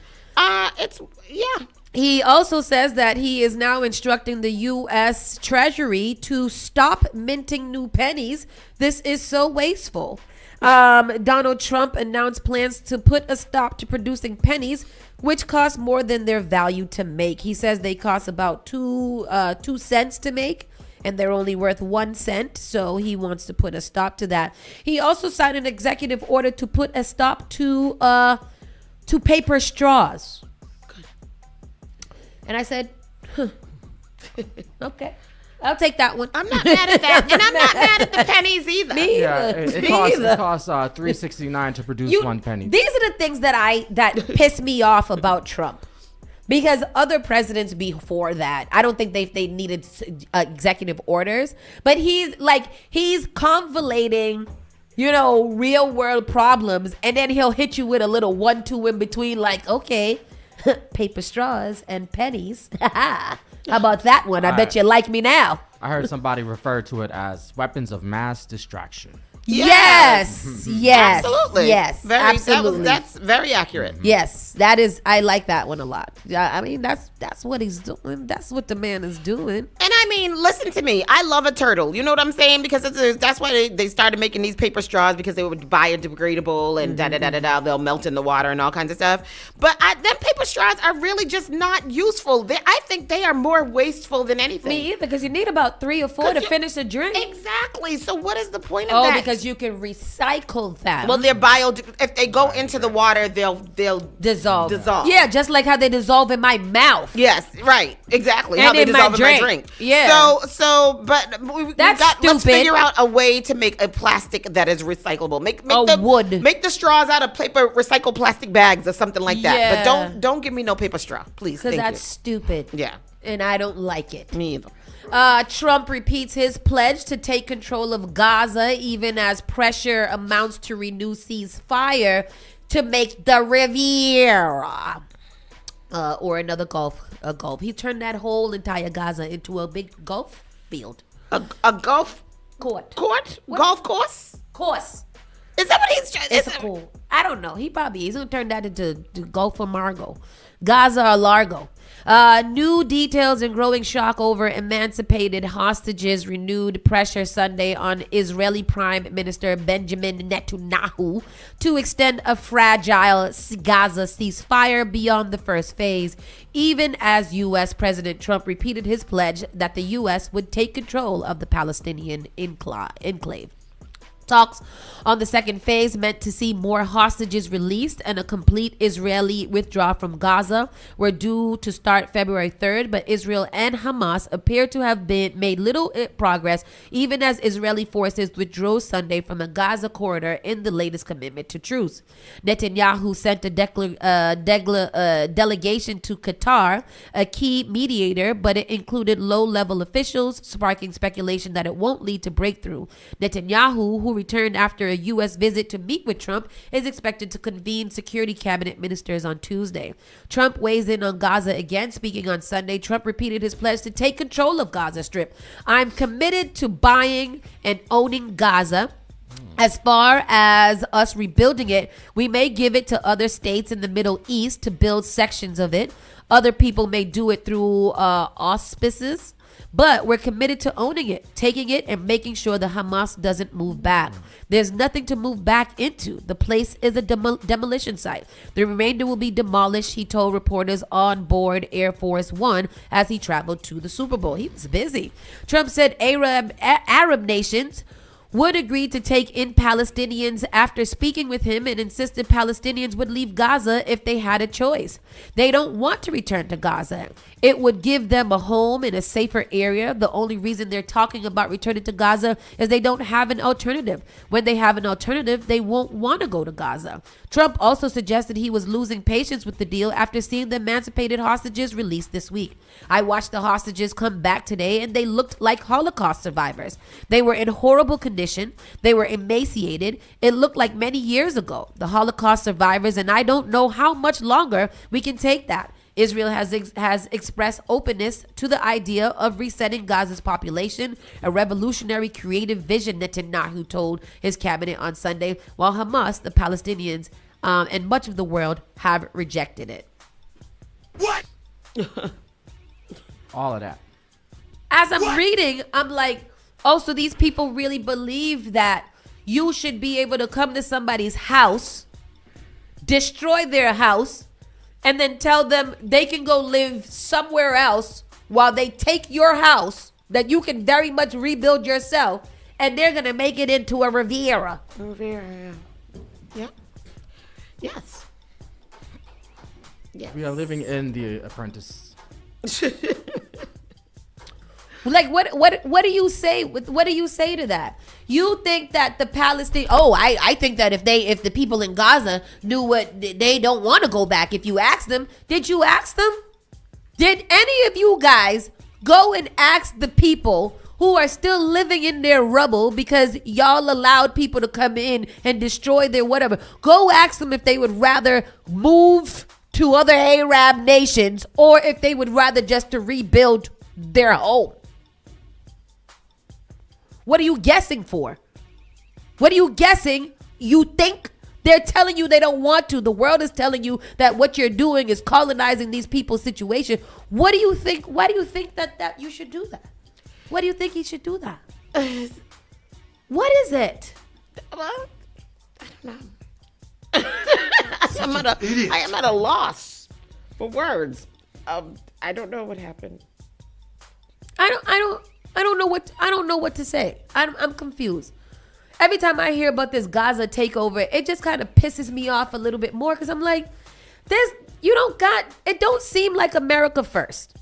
He also says that he is now instructing the U.S. Treasury to stop minting new pennies. This is so wasteful. Donald Trump announced plans to put a stop to producing pennies, which cost more than their value to make. He says they cost about 2 cents to make, and they're only worth 1 cent. So he wants to put a stop to that. He also signed an executive order to put a stop to paper straws. And I said, okay. I'll take that one. I'm not mad at that, and I'm not mad at the pennies either. Me either. It costs $3.69 to produce 1 penny. These are the things that piss me off about Trump, because other presidents before that, I don't think they needed executive orders, but he's convoluting, real world problems, and then he'll hit you with a little 1-2 in between, like, okay, paper straws and pennies. How about that one? I bet you like me now. I heard somebody refer to it as weapons of mass distraction. Yes. Absolutely. Yes. Absolutely. That's very accurate. Yes, that is. I like that one a lot. I mean, that's what he's doing. That's what the man is doing. And I mean, listen to me. I love a turtle. You know what I'm saying? Because that's why they started making these paper straws, because they were biodegradable and da-da-da-da-da. They'll melt in the water and all kinds of stuff. But them paper straws are really just not useful. I think they are more wasteful than anything. Me either, because you need about 3 or 4 to finish a drink. Exactly. So what is the point of that? Because you can recycle them. Well, if they go into the water, they'll dissolve. Yeah, just like how they dissolve in my mouth. Yes, right, exactly. And how they in dissolve my in my drink. drink. Yeah. But That's let's stupid. figure out a way to make a plastic that is recyclable. Make wood. Make the straws out of paper, recycle plastic bags or something like that. Yeah. But don't give me no paper straw, please. Because that's stupid. Yeah. And I don't like it. Me either. Trump repeats his pledge to take control of Gaza, even as pressure amounts to renew ceasefire to make the Riviera or another gulf. He turned that whole entire Gaza into a big golf field. A golf court. Golf course? Course. Is that what he's trying? It's cool. I don't know. He's gonna turn that into Gulf of Margo, Gaza or Largo. New details and growing shock over emancipated hostages. Renewed pressure Sunday on Israeli Prime Minister Benjamin Netanyahu to extend a fragile Gaza ceasefire beyond the first phase, even as U.S. President Trump repeated his pledge that the U.S. would take control of the Palestinian enclave. Talks on the second phase meant to see more hostages released and a complete Israeli withdrawal from Gaza were due to start February 3rd, but Israel and Hamas appear to have made little progress, even as Israeli forces withdrew Sunday from the Gaza corridor in the latest commitment to truce. Netanyahu sent a delegation to Qatar, a key mediator, but it included low-level officials, sparking speculation that it won't lead to breakthrough. Netanyahu, who returned after a U.S. visit to meet with Trump, is expected to convene security cabinet ministers on Tuesday. Trump weighs in on Gaza again. Speaking on Sunday, Trump repeated his pledge to take control of Gaza Strip. I'm committed to buying and owning Gaza. As far as us rebuilding it, we may give it to other states in the Middle East to build sections of it. Other people may do it through auspices. But we're committed to owning it, taking it, and making sure the Hamas doesn't move back. There's nothing to move back into. The place is a demolition site. The remainder will be demolished, he told reporters on board Air Force One as he traveled to the Super Bowl. He was busy. Trump said Arab nations would agree to take in Palestinians after speaking with him, and insisted Palestinians would leave Gaza if they had a choice. They don't want to return to Gaza. It would give them a home in a safer area. The only reason they're talking about returning to Gaza is they don't have an alternative. When they have an alternative, they won't want to go to Gaza. Trump also suggested he was losing patience with the deal after seeing the emancipated hostages released this week. I watched the hostages come back today, and they looked like Holocaust survivors. They were in horrible condition. They were emaciated. It looked like many years ago. The Holocaust survivors, and I don't know how much longer we can take that. Israel has expressed openness to the idea of resetting Gaza's population, a revolutionary creative vision, Netanyahu told his cabinet on Sunday, while Hamas, the Palestinians, and much of the world have rejected it. What? All of that. As I'm reading, I'm like, oh, so these people really believe that, you should be able to come to somebody's house, destroy their house, and then tell them they can go live somewhere else while they take your house that you can very much rebuild yourself, and they're going to make it into a Riviera. Riviera, yeah. Yes. We are living in The Apprentice. Like what do you say? What do you say to that? You think that the Palestinian? Oh, I think that if the people in Gaza knew what they don't want to go back. If you ask them, did you ask them? Did any of you guys go and ask the people who are still living in their rubble because y'all allowed people to come in and destroy their whatever? Go ask them if they would rather move to other Arab nations or if they would rather just to rebuild their home. What are you guessing for? What are you guessing? You think they're telling you they don't want to. The world is telling you that what you're doing is colonizing these people's situation. What do you think? Why do you think that you should do that? What do you think he should do that? What is it? I don't know. I am at a loss for words. I don't know what happened. I don't know what to say. I'm confused. Every time I hear about this Gaza takeover, it just kind of pisses me off a little bit more because I'm like, it don't seem like America first.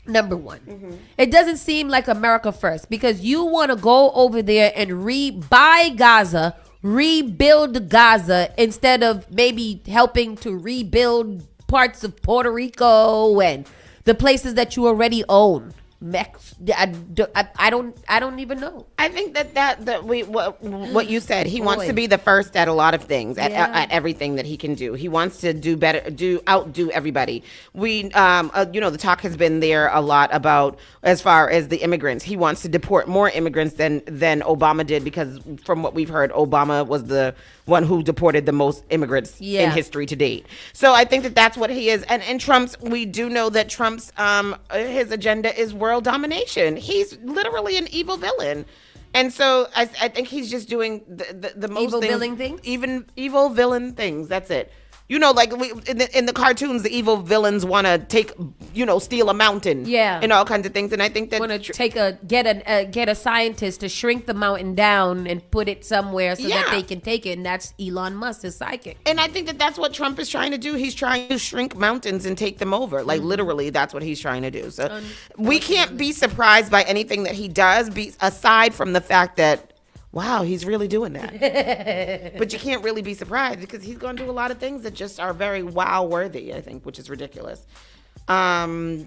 Number one, It doesn't seem like America first because you want to go over there and buy Gaza, rebuild Gaza instead of maybe helping to rebuild parts of Puerto Rico and the places that you already own. I don't even know. I think what you said, he wants to be the first at a lot of things, at everything that he can do. He wants to do better, outdo everybody. The talk has been there a lot about as far as the immigrants. He wants to deport more immigrants than Obama did because from what we've heard, Obama was the one who deported the most immigrants in history to date. So I think that's what he is. And we do know that Trump's his agenda is world domination. He's literally an evil villain. And so I think he's just doing the most evil villain things? Even evil villain things. That's it. Like in the cartoons, the evil villains want to steal a mountain, and all kinds of things. And I think that want to get a scientist to shrink the mountain down and put it somewhere so that they can take it. And that's Elon Musk, his psychic. And I think that's what Trump is trying to do. He's trying to shrink mountains and take them over. Like literally, that's what he's trying to do. So we can't be surprised by anything that he does, aside from the fact that, wow, he's really doing that. But you can't really be surprised because he's going to do a lot of things that just are very wow-worthy, I think, which is ridiculous. I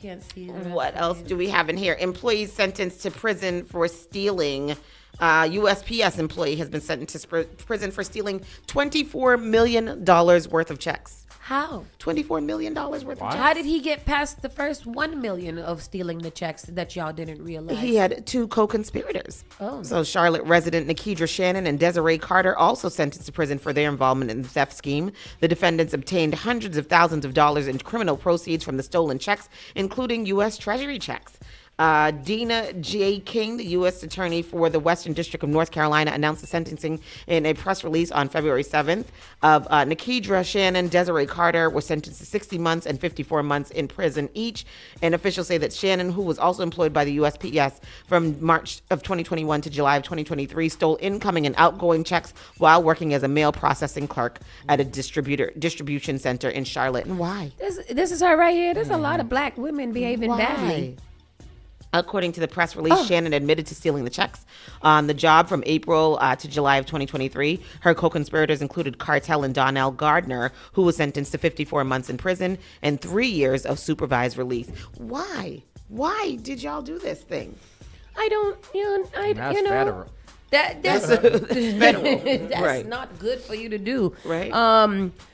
can't see that. What else do we have in here? Employees sentenced to prison for stealing. USPS employee has been sentenced to prison for stealing $24 million worth of checks. How? $24 million worth of checks. How did he get past the first 1 million of stealing the checks that y'all didn't realize? He had 2 co-conspirators. Oh. So Charlotte resident Nikedra Shannon and Desiree Carter also sentenced to prison for their involvement in the theft scheme. The defendants obtained hundreds of thousands of dollars in criminal proceeds from the stolen checks, including U.S. Treasury checks. Dina J. King, the U.S. Attorney for the Western District of North Carolina, announced the sentencing in a press release on February 7th of Nikedra Shannon. Desiree Carter were sentenced to 60 months and 54 months in prison each. And officials say that Shannon, who was also employed by the USPS from March of 2021 to July of 2023, stole incoming and outgoing checks while working as a mail processing clerk at a distribution center in Charlotte. And why? This is her right here. There's a lot of black women behaving badly. According to the press release, Shannon admitted to stealing the checks on the job from April to July of 2023. Her co-conspirators included Cartel and Donnell Gardner, who was sentenced to 54 months in prison and 3 years of supervised release. Why? Why did y'all do this thing? That's federal. That's federal. That's right. not good for you to do. Right.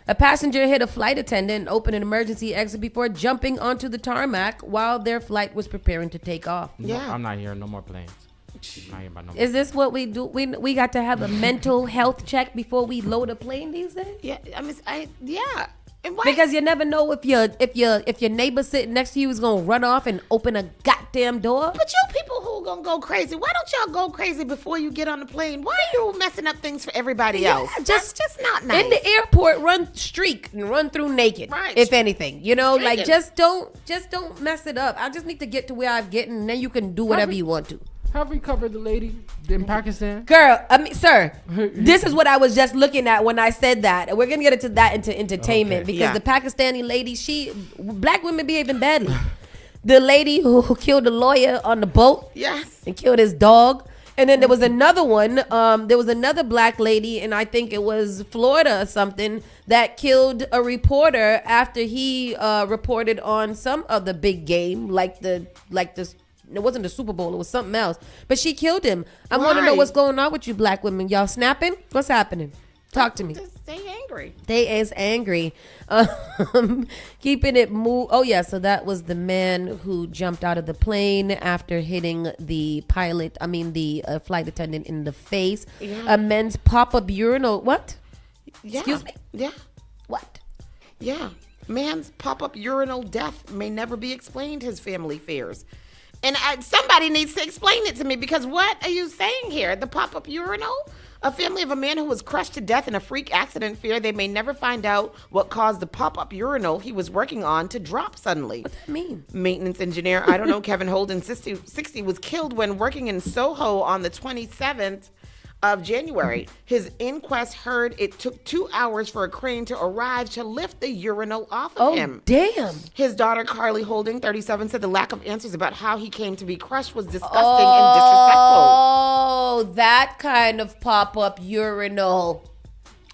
A passenger hit a flight attendant and opened an emergency exit before jumping onto the tarmac while their flight was preparing to take off. No, I'm not hearing no more planes. Not hearing about no more. Is this what we do? We got to have a mental health check before we load a plane these days? Yeah, Because you never know if your neighbor sitting next to you is gonna run off and open a goddamn door. But you people who gonna go crazy. Why don't y'all go crazy before you get on the plane? Why are you messing up things for everybody else? That's just not nice. In the airport, run through naked. Right. If anything, like Stricken. just don't mess it up. I just need to get to where I'm getting, and then you can do whatever you want to. Have we covered the lady in Pakistan? Girl, sir, this is what I was just looking at when I said that. We're gonna get into that into entertainment because the Pakistani lady, black women behaving badly. The lady who killed a lawyer on the boat, and killed his dog. And then there was another one. There was another black lady, and I think it was Florida or something, that killed a reporter after he reported on some of the big game, like this. It wasn't the Super Bowl. It was something else. But she killed him. I want to know what's going on with you black women. Y'all snapping? What's happening? Talk to me. Stay angry. They is angry. Keeping it move. Oh, yeah. So that was the man who jumped out of the plane after hitting the flight attendant in the face. Yeah. A men's pop-up urinal. What? Yeah. Excuse me? Yeah. What? Yeah. Man's pop-up urinal death may never be explained, his family fears. And somebody needs to explain it to me, because what are you saying here? The pop-up urinal? A family of a man who was crushed to death in a freak accident fear they may never find out what caused the pop-up urinal he was working on to drop suddenly. What does that mean? Maintenance engineer, Kevin Holden, 60, was killed when working in Soho on the 27th of January. His inquest heard it took 2 hours for a crane to arrive to lift the urinal off of him. Damn. His daughter, Carly Holding, 37, said the lack of answers about how he came to be crushed was disgusting and disrespectful. Oh, that kind of pop-up urinal.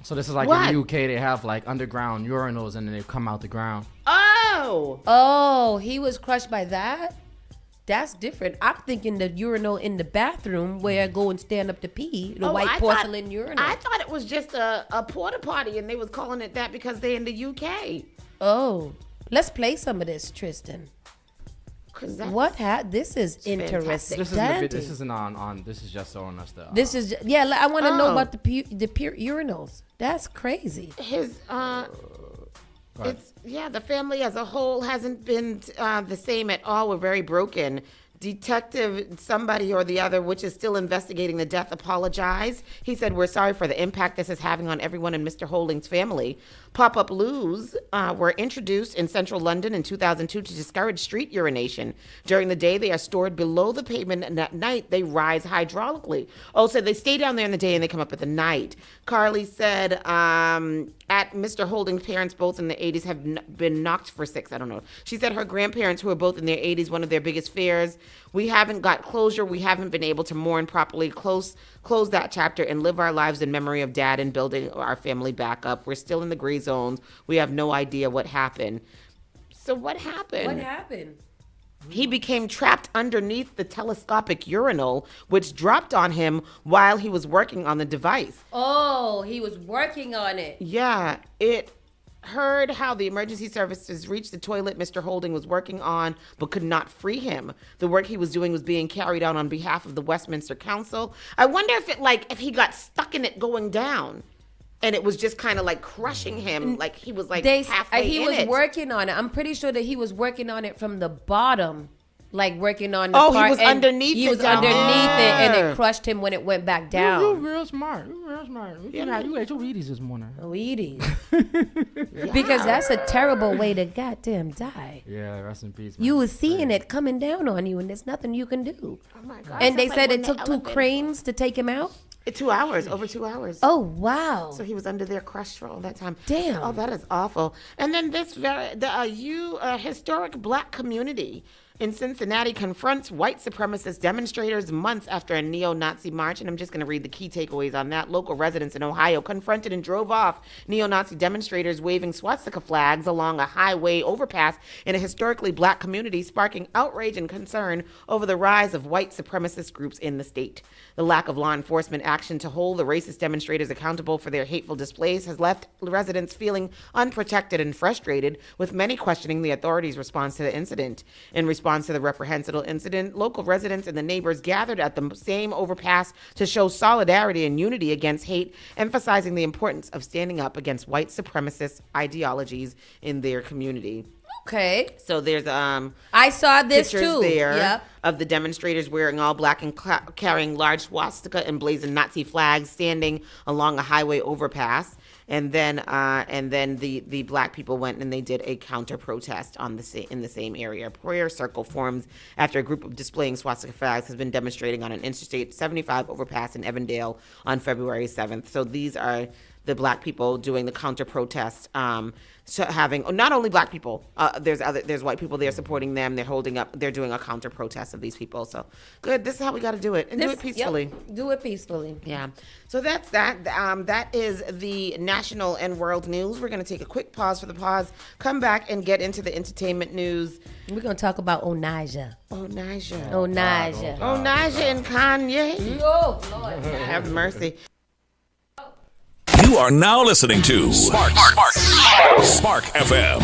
So this is like in the UK, they have like underground urinals and then they come out the ground. Oh, he was crushed by that? That's different. I'm thinking the urinal in the bathroom where I go and stand up to pee. The white porcelain urinal. I thought it was just a porta potty, and they was calling it that because they're in the UK. Oh, let's play some of this, Tristan. This is interesting. This isn't on. This is just on us. This is I want to know about the pure urinals. That's crazy. The family as a whole hasn't been the same at all. We're very broken. Detective somebody or the other, which is still investigating the death, apologized. He said, "We're sorry for the impact this is having on everyone in Mr. Holding's family." Pop-up loos were introduced in central London in 2002 to discourage street urination. During the day, they are stored below the pavement, and at night, they rise hydraulically. Oh, so they stay down there in the day and they come up at the night. Carly said, at Mr. Holding's parents, both in the 80s, have been knocked for 6. I don't know. She said her grandparents, who are both in their 80s, one of their biggest fears, we haven't got closure. We haven't been able to mourn properly, close that chapter and live our lives in memory of Dad and building our family back up. We're still in the gray zones. We have no idea what happened. So what happened? What happened? He became trapped underneath the telescopic urinal, which dropped on him while he was working on the device. Oh, he was working on it. Yeah, it heard how the emergency services reached the toilet Mr. Holding was working on, but could not free him. The work he was doing was being carried out on behalf of the Westminster Council. I wonder if he got stuck in it going down, and it was just kind of like crushing him, like he was like halfway he in was it. working on it. I'm pretty sure that he was working on it from the bottom. Like working on the part. he was underneath He it was underneath it, and it crushed him when it went back down. You're real smart. You ate your Wheaties this morning. Wheaties. Because that's a terrible way to goddamn die. Yeah, rest in peace, man. You was seeing it coming down on you, and there's nothing you can do. Oh my God. And they said it took 2 cranes to take him out? 2 hours, over 2 hours. Oh, wow. So he was under there crushed for all that time. Damn. Oh, that is awful. And then this historic black community in Cincinnati confronts white supremacist demonstrators months after a neo-Nazi march. And I'm just going to read the key takeaways on that. Local residents in Ohio confronted and drove off neo-Nazi demonstrators waving swastika flags along a highway overpass in a historically black community, sparking outrage and concern over the rise of white supremacist groups in the state. The lack of law enforcement action to hold the racist demonstrators accountable for their hateful displays has left residents feeling unprotected and frustrated, with many questioning the authorities' response to the incident. In response to the reprehensible incident, local residents and the neighbors gathered at the same overpass to show solidarity and unity against hate, emphasizing the importance of standing up against white supremacist ideologies in their community. Okay. So there's I saw this pictures too. there. Yep. of the demonstrators wearing all black and carrying large swastika and blazing Nazi flags standing along a highway overpass. And then the black people went and they did a counter protest in the same area. A prayer circle forms after a group of displaying swastika flags has been demonstrating on an Interstate 75 overpass in Evandale on February 7th. So these are the black people doing the counter protest. Having not only black people, there's white people there supporting them. They're doing a counter protest of these people. So good. This is how we got to do it, and do it peacefully. Yep, do it peacefully. Yeah. So that's that. That is the national and world news. We're gonna take a quick pause for the pause. Come back and get into the entertainment news. We're gonna talk about Onaja. Onaja and Kanye. Oh Lord, have mercy. You are now listening to Spark FM.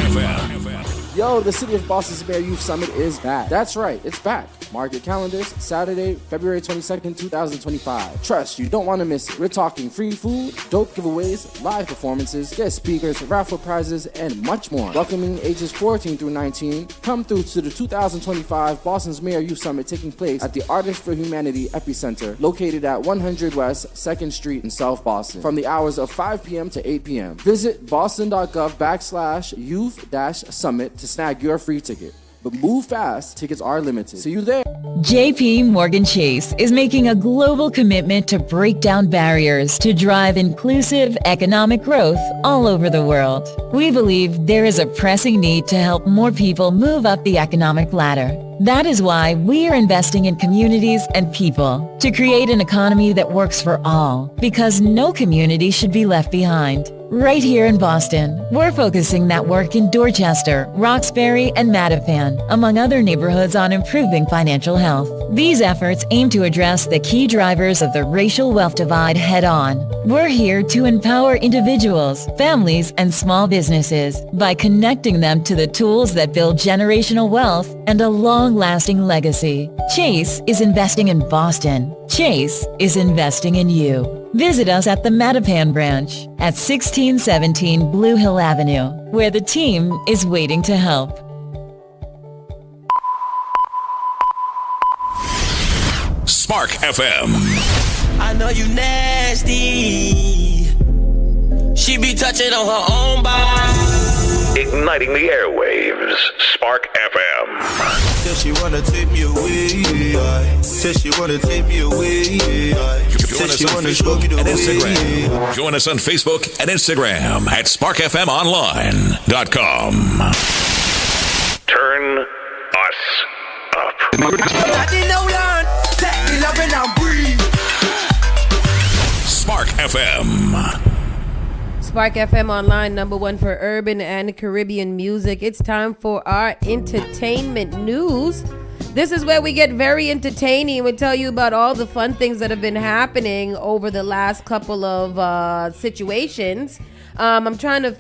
Yo, the City of Boston's Mayor Youth Summit is back. That's right, it's back. Mark your calendars, Saturday, February 22nd, 2025. Trust, you don't want to miss it. We're talking free food, dope giveaways, live performances, guest speakers, raffle prizes, and much more. Welcoming ages 14 through 19, come through to the 2025 Boston's Mayor Youth Summit taking place at the Artists for Humanity Epicenter, located at 100 West 2nd Street in South Boston, from the hours of 5 p.m. to 8 p.m. Visit boston.gov/youth-summit to snag your free ticket. But move fast, tickets are limited. See you there. JP Morgan Chase is making a global commitment to break down barriers to drive inclusive economic growth all over the world. We believe there is a pressing need to help more people move up the economic ladder. That is why we are investing in communities and people to create an economy that works for all, because no community should be left behind. Right here in Boston, we're focusing that work in Dorchester, Roxbury, and Mattapan, among other neighborhoods, on improving financial health. These efforts aim to address the key drivers of the racial wealth divide head-on. We're here to empower individuals, families, and small businesses by connecting them to the tools that build generational wealth and a long-lasting legacy. Chase is investing in Boston. Chase is investing in you. Visit us at the Mattapan branch at 1617 Blue Hill Avenue, where the team is waiting to help. Spark FM. I know you nasty. She be touching on her own body. Igniting the airwaves. Spark FM. Said she wanna take me away. Said she wanna take me away. Join us on Facebook and Instagram. Join us on Facebook and Instagram at sparkfmonline.com. Turn us up. Spark FM. Spark FM Online, #1 for urban and Caribbean music. It's time for our entertainment news. This is where we get very entertaining. We tell you about all the fun things that have been happening over the last couple of situations. I'm trying to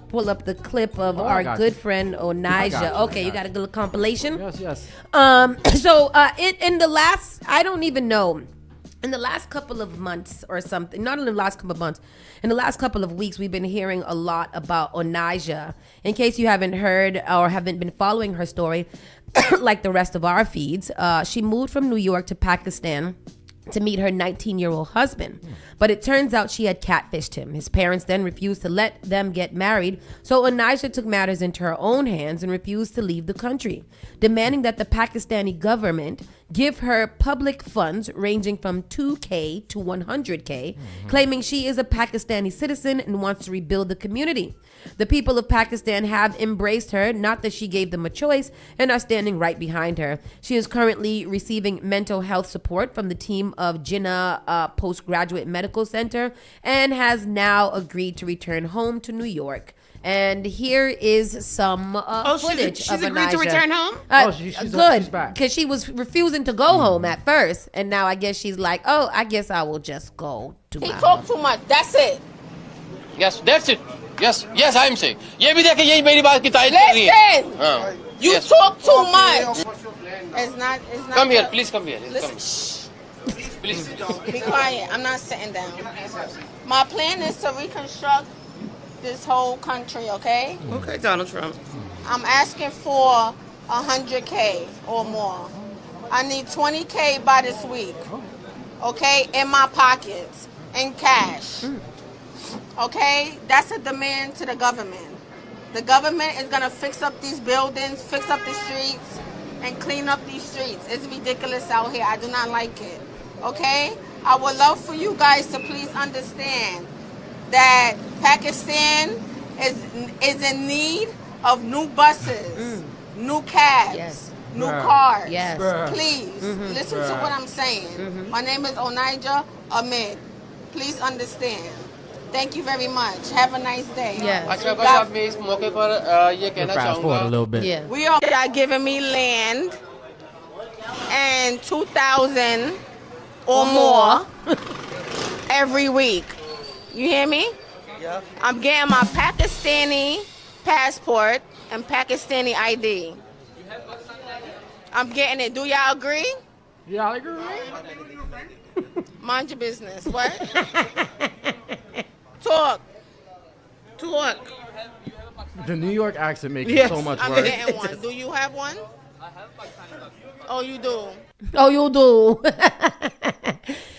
pull up the clip of our good friend Onaja. Okay, you got a little compilation? Yes. In the last, I don't even know, in the last couple of months or something, not in the last couple of months, in the last couple of weeks, we've been hearing a lot about Onaja. In case you haven't heard or haven't been following her story, like the rest of our feeds, she moved from New York to Pakistan to meet her 19-year-old husband. But it turns out she had catfished him. His parents then refused to let them get married, so Onaja took matters into her own hands and refused to leave the country, demanding that the Pakistani government give her public funds ranging from $2K to $100K, claiming she is a Pakistani citizen and wants to rebuild the community. The people of Pakistan have embraced her, not that she gave them a choice, and are standing right behind her. She is currently receiving mental health support from the team of Jinnah Postgraduate Medical Center and has now agreed to return home to New York. And here is some footage she's of agreed to return home? She's good, back. because she was refusing to go home at first, and now I guess she's like, oh, I guess I will just go to my home. Too much. That's it. Yes, that's it. Yes, I'm saying. ये भी देखे यही मेरी बात की तारीफ कर रही है. Listen, you talk too much. It's not. Come here, good. please come here. Listen, Please. be quiet. I'm not sitting down. My plan is to reconstruct this whole country. Okay. Okay, Donald Trump. I'm asking for $100K or more. I need 20K by this week. Okay, in my pockets, in cash. Okay, that's a demand to the government. The government is gonna fix up these buildings, fix up the streets, and clean up these streets. It's ridiculous out here. I do not like it. Okay, I would love for you guys to please understand that Pakistan is in need of new buses, new cabs, new cars. Please listen to what I'm saying. My name is Onaija Ahmed. Please understand. Thank you very much. Have a nice day. अच्छा बस आप मैं इस मौके पर ये कहना चाहूँगा We are giving me land and 2,000 or more every week. You hear me? Yeah. I'm getting my Pakistani passport and Pakistani ID. I'm getting it. Do y'all agree? Y'all agree? Mind your business. What? Talk. The New York accent makes it so much I'm worse. getting one. Do you have one? Oh, you do. Oh, you do.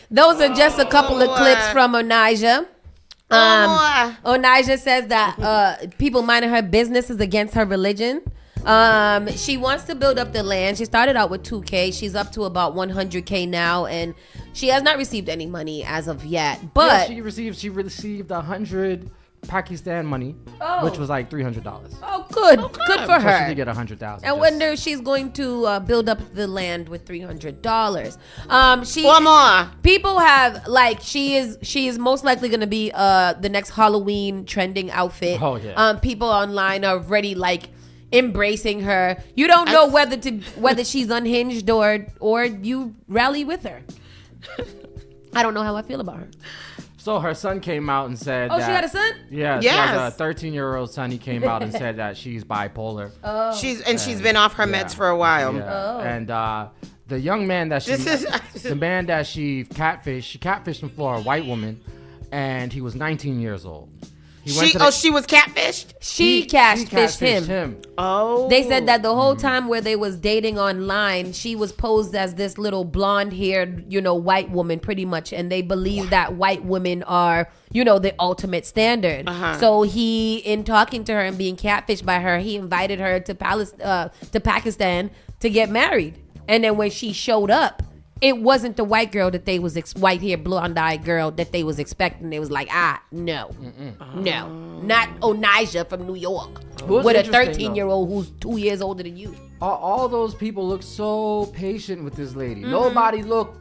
Those are just a couple of clips from Onaija. Onaija says that people minding her business is against her religion. She wants to build up the land. She started out with 2K. She's up to about 100K now, and she has not received any money as of yet. But she received 100 Pakistan money, which was like $300. Oh, good. Good for her. So she did get 100,000. I wonder if she's going to build up the land with $300. One more. People have she is most likely going to be the next Halloween trending outfit. Oh yeah. People online are already embracing her. You don't know whether she's unhinged or you rally with her. I don't know how I feel about her. So her son came out and said that... she had a son? Yeah, she has a 13-year-old son. He came out and said that she's bipolar. She's been off her meds for a while. Yeah. And the young man that she... the man that she catfished him for a white woman, and he was 19 years old. She was catfished? She catfished him. Oh. They said that the whole time where they was dating online, she was posed as this little blonde-haired, white woman pretty much. And they believe that white women are, the ultimate standard. So he, in talking to her and being catfished by her, he invited her to Pakistan to get married. And then when she showed up, it wasn't the white girl that they was white hair, blonde eyed girl that they was expecting. It was like, no, not Onaija from New York with a 13-year-old who's 2 years older than you. All those people look so patient with this lady. Nobody looked.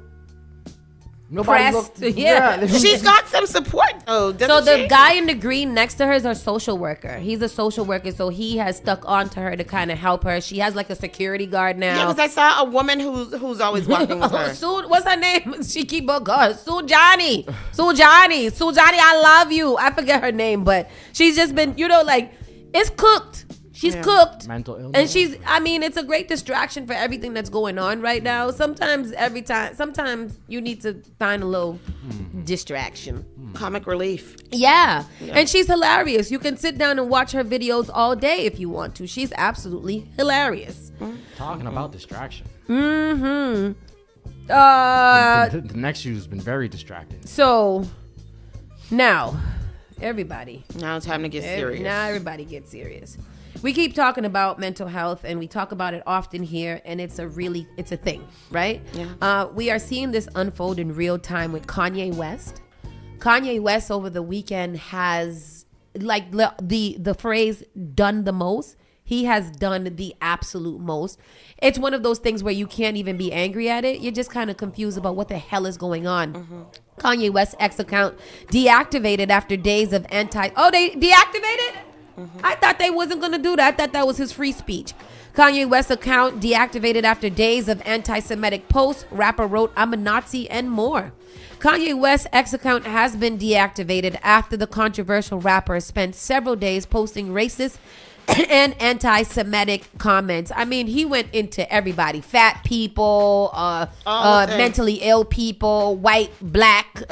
Yeah. She's got some support though. So the guy in the green next to her is her social worker. He's a social worker, so he has stuck on to her to kind of help her. She has a security guard now. Yeah, because I saw a woman who's always walking with her. What's her name? She keep on going. Sujani, I love you. I forget her name, but she's just been, it's cooked. She's cooked. Mental illness. And it's a great distraction for everything that's going on right now. Sometimes you need to find a little distraction. Comic relief. Yeah. And she's hilarious. You can sit down and watch her videos all day if you want to. She's absolutely hilarious. Talking about distraction. The next shoe's been very distracting. So, now, everybody. Now it's time to get serious. Now everybody gets serious. We keep talking about mental health, and we talk about it often here, and it's a thing, right? Yeah. We are seeing this unfold in real time with Kanye West. Kanye West over the weekend has, the phrase done the most. He has done the absolute most. It's one of those things where you can't even be angry at it. You're just kind of confused about what the hell is going on. Kanye West's X account deactivated after days of they deactivated? I thought they wasn't going to do that. I thought that was his free speech. Kanye West's account deactivated after days of anti-Semitic posts. Rapper wrote, "I'm a Nazi," and more. Kanye West's X account has been deactivated after the controversial rapper spent several days posting racist and anti-Semitic comments. I mean, he went into everybody: fat people, mentally ill people, white, black,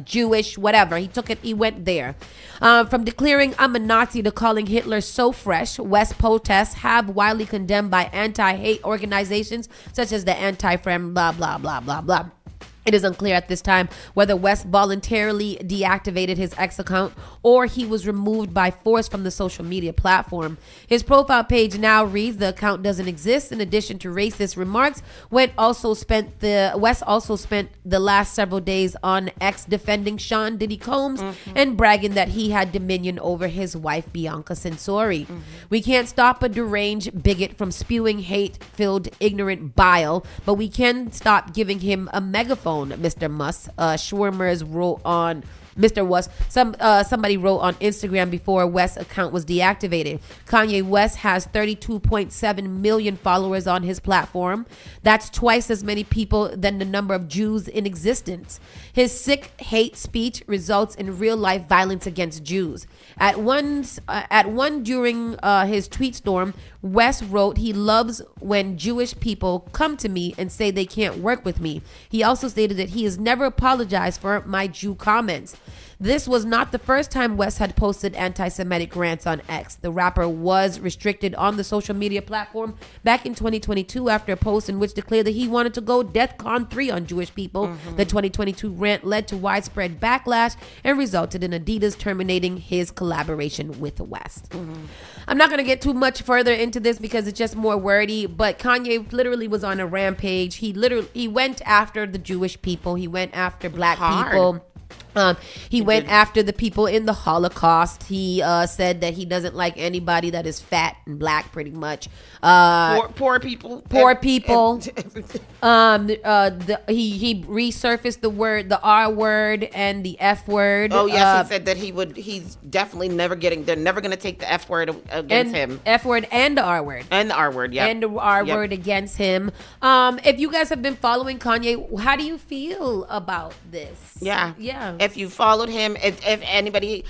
Jewish, whatever. He went there. From declaring I'm a Nazi to calling Hitler so fresh, West protests have widely condemned by anti-hate organizations such as the Anti-Fem, blah, blah, blah, blah, blah. It is unclear at this time whether West voluntarily deactivated his X account or he was removed by force from the social media platform. His profile page now reads the account doesn't exist. In addition to racist remarks, West also spent the last several days on X defending Sean Diddy Combs and bragging that he had dominion over his wife Bianca Censori. We can't stop a deranged bigot from spewing hate-filled ignorant bile, but we can stop giving him a megaphone. Mr. Musk, Schwimmer's wrote on Mr. West. Somebody wrote on Instagram before West's account was deactivated. Kanye West has 32.7 million followers on his platform. That's twice as many people than the number of Jews in existence. His sick hate speech results in real life violence against Jews. At one during his tweet storm, West wrote he loves when Jewish people come to me and say they can't work with me. He also stated that he has never apologized for my Jew comments. This was not the first time West had posted anti-Semitic rants on X. The rapper was restricted on the social media platform back in 2022 after a post in which declared that he wanted to go DEFCON 3 on Jewish people. The 2022 rant led to widespread backlash and resulted in Adidas terminating his collaboration with West. I'm not going to get too much further into this because it's just more wordy, but Kanye literally was on a rampage. He went after the Jewish people. He went after black people. He went after the people in the Holocaust. He said that he doesn't like anybody that is fat and black, pretty much. Poor people. He resurfaced the R word and the F word. Oh yes, he said that he's definitely never getting. They're never going to take the F word against him. F word and the R word. And the R word, yeah. And the R word against him. If you guys have been following Kanye, how do you feel about this? Yeah. Yeah. If you followed him, if anybody,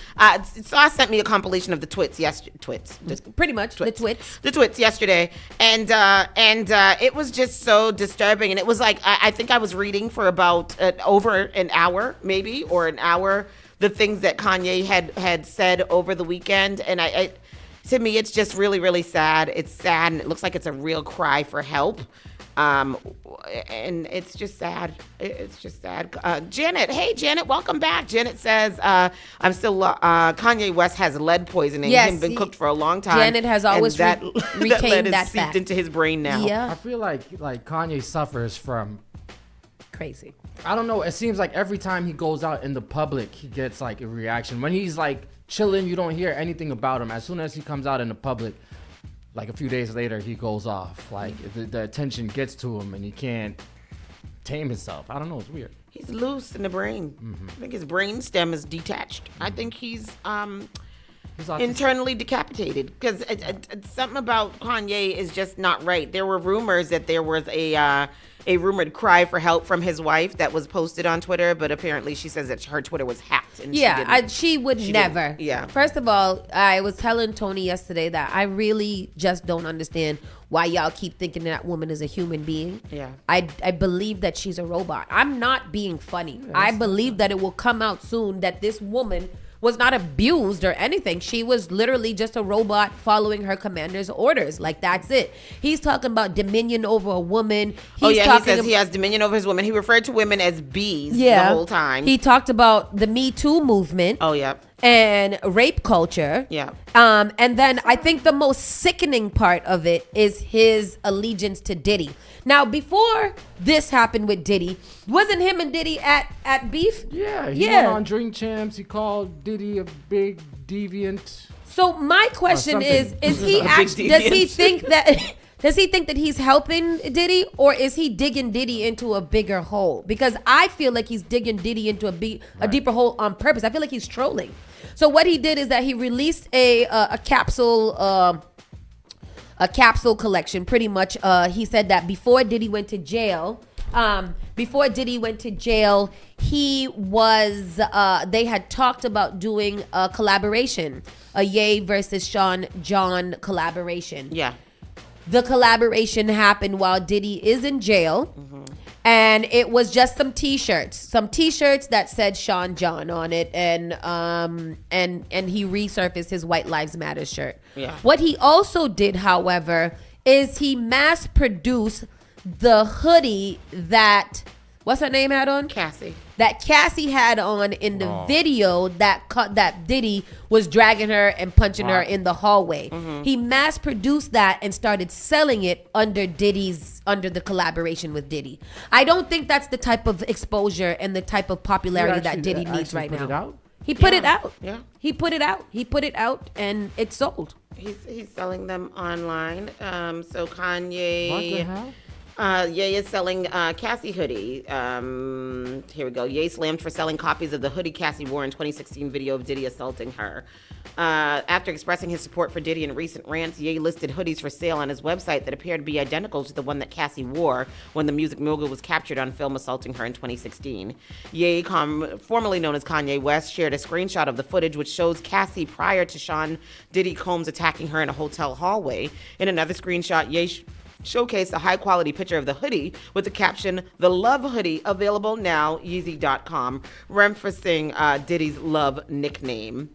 Sauce sent me a compilation of the twits yesterday. Pretty much the twits yesterday, and it was just so disturbing. And it was like I think I was reading for about over an hour, maybe, or an hour, the things that Kanye had said over the weekend, and I to me, it's just really, really sad. It's sad, and it looks like it's a real cry for help. And it's just sad. It's just sad. Janet, hey Janet, welcome back. Janet says, I'm still, Kanye West has lead poisoning. Yes, He's been cooked for a long time. Janet has always retained that fact. seeped into his brain now. Yeah. I feel like Kanye suffers from crazy. I don't know. It seems like every time he goes out in the public, he gets like a reaction. When he's like chilling, you don't hear anything about him. As soon as he comes out in the public, like a few days later, he goes off. Like the attention gets to him and he can't tame himself. I don't know. It's weird. He's loose in the brain. I think his brain stem is detached. I think he's internally decapitated because something about Kanye is just not right. There were rumors that there was a rumored cry for help from his wife that was posted on Twitter, but apparently she says that her Twitter was hacked. And she would never. Yeah. First of all, I was telling Tony yesterday that I really just don't understand why y'all keep thinking that woman is a human being. Yeah. I believe that she's a robot. I'm not being funny. I believe that it will come out soon that this woman was not abused or anything. She was literally just a robot following her commander's orders. Like, that's it. He's talking about dominion over a woman. He says he has dominion over his women. He referred to women as bees the whole time. He talked about the Me Too movement. Oh, yeah. And rape culture. Yeah. And then I think the most sickening part of it is his allegiance to Diddy. Now, before this happened with Diddy, wasn't him and Diddy at beef? Yeah. He went on Drink Champs. He called Diddy a big deviant. So my question is he actually, does he think that he's helping Diddy, or is he digging Diddy into a bigger hole? Because I feel like he's digging Diddy into a deeper hole on purpose. I feel like he's trolling. So what he did is that he released a capsule collection. Pretty much, he said that before Diddy went to jail, Before Diddy went to jail, he was, they had talked about doing a collaboration, a Ye versus Sean John collaboration. Yeah. The collaboration happened while Diddy is in jail. And it was just some t-shirts that said Sean John on it, and he resurfaced his White Lives Matter shirt. Yeah. What he also did, however, is he mass produced the hoodie that what's her name had on? Cassie. That Cassie had on in the video that Diddy was dragging her and punching her in the hallway. He mass produced that and started selling it under the collaboration with Diddy. I don't think that's the type of exposure and the type of popularity that Diddy needs right now. He put it out. Yeah. He put it out. He put it out and it sold. He's selling them online. So Kanye. What the hell? Ye is selling Cassie hoodie. Here we go. Ye slammed for selling copies of the hoodie Cassie wore in 2016 video of Diddy assaulting her. After expressing his support for Diddy in recent rants, Ye listed hoodies for sale on his website that appeared to be identical to the one that Cassie wore when the music mogul was captured on film assaulting her in 2016. Ye, formerly known as Kanye West, shared a screenshot of the footage which shows Cassie prior to Sean Diddy Combs attacking her in a hotel hallway. In another screenshot, Ye showcased a high-quality picture of the hoodie with the caption, "The Love Hoodie, available now, Yeezy.com," referencing Diddy's Love nickname.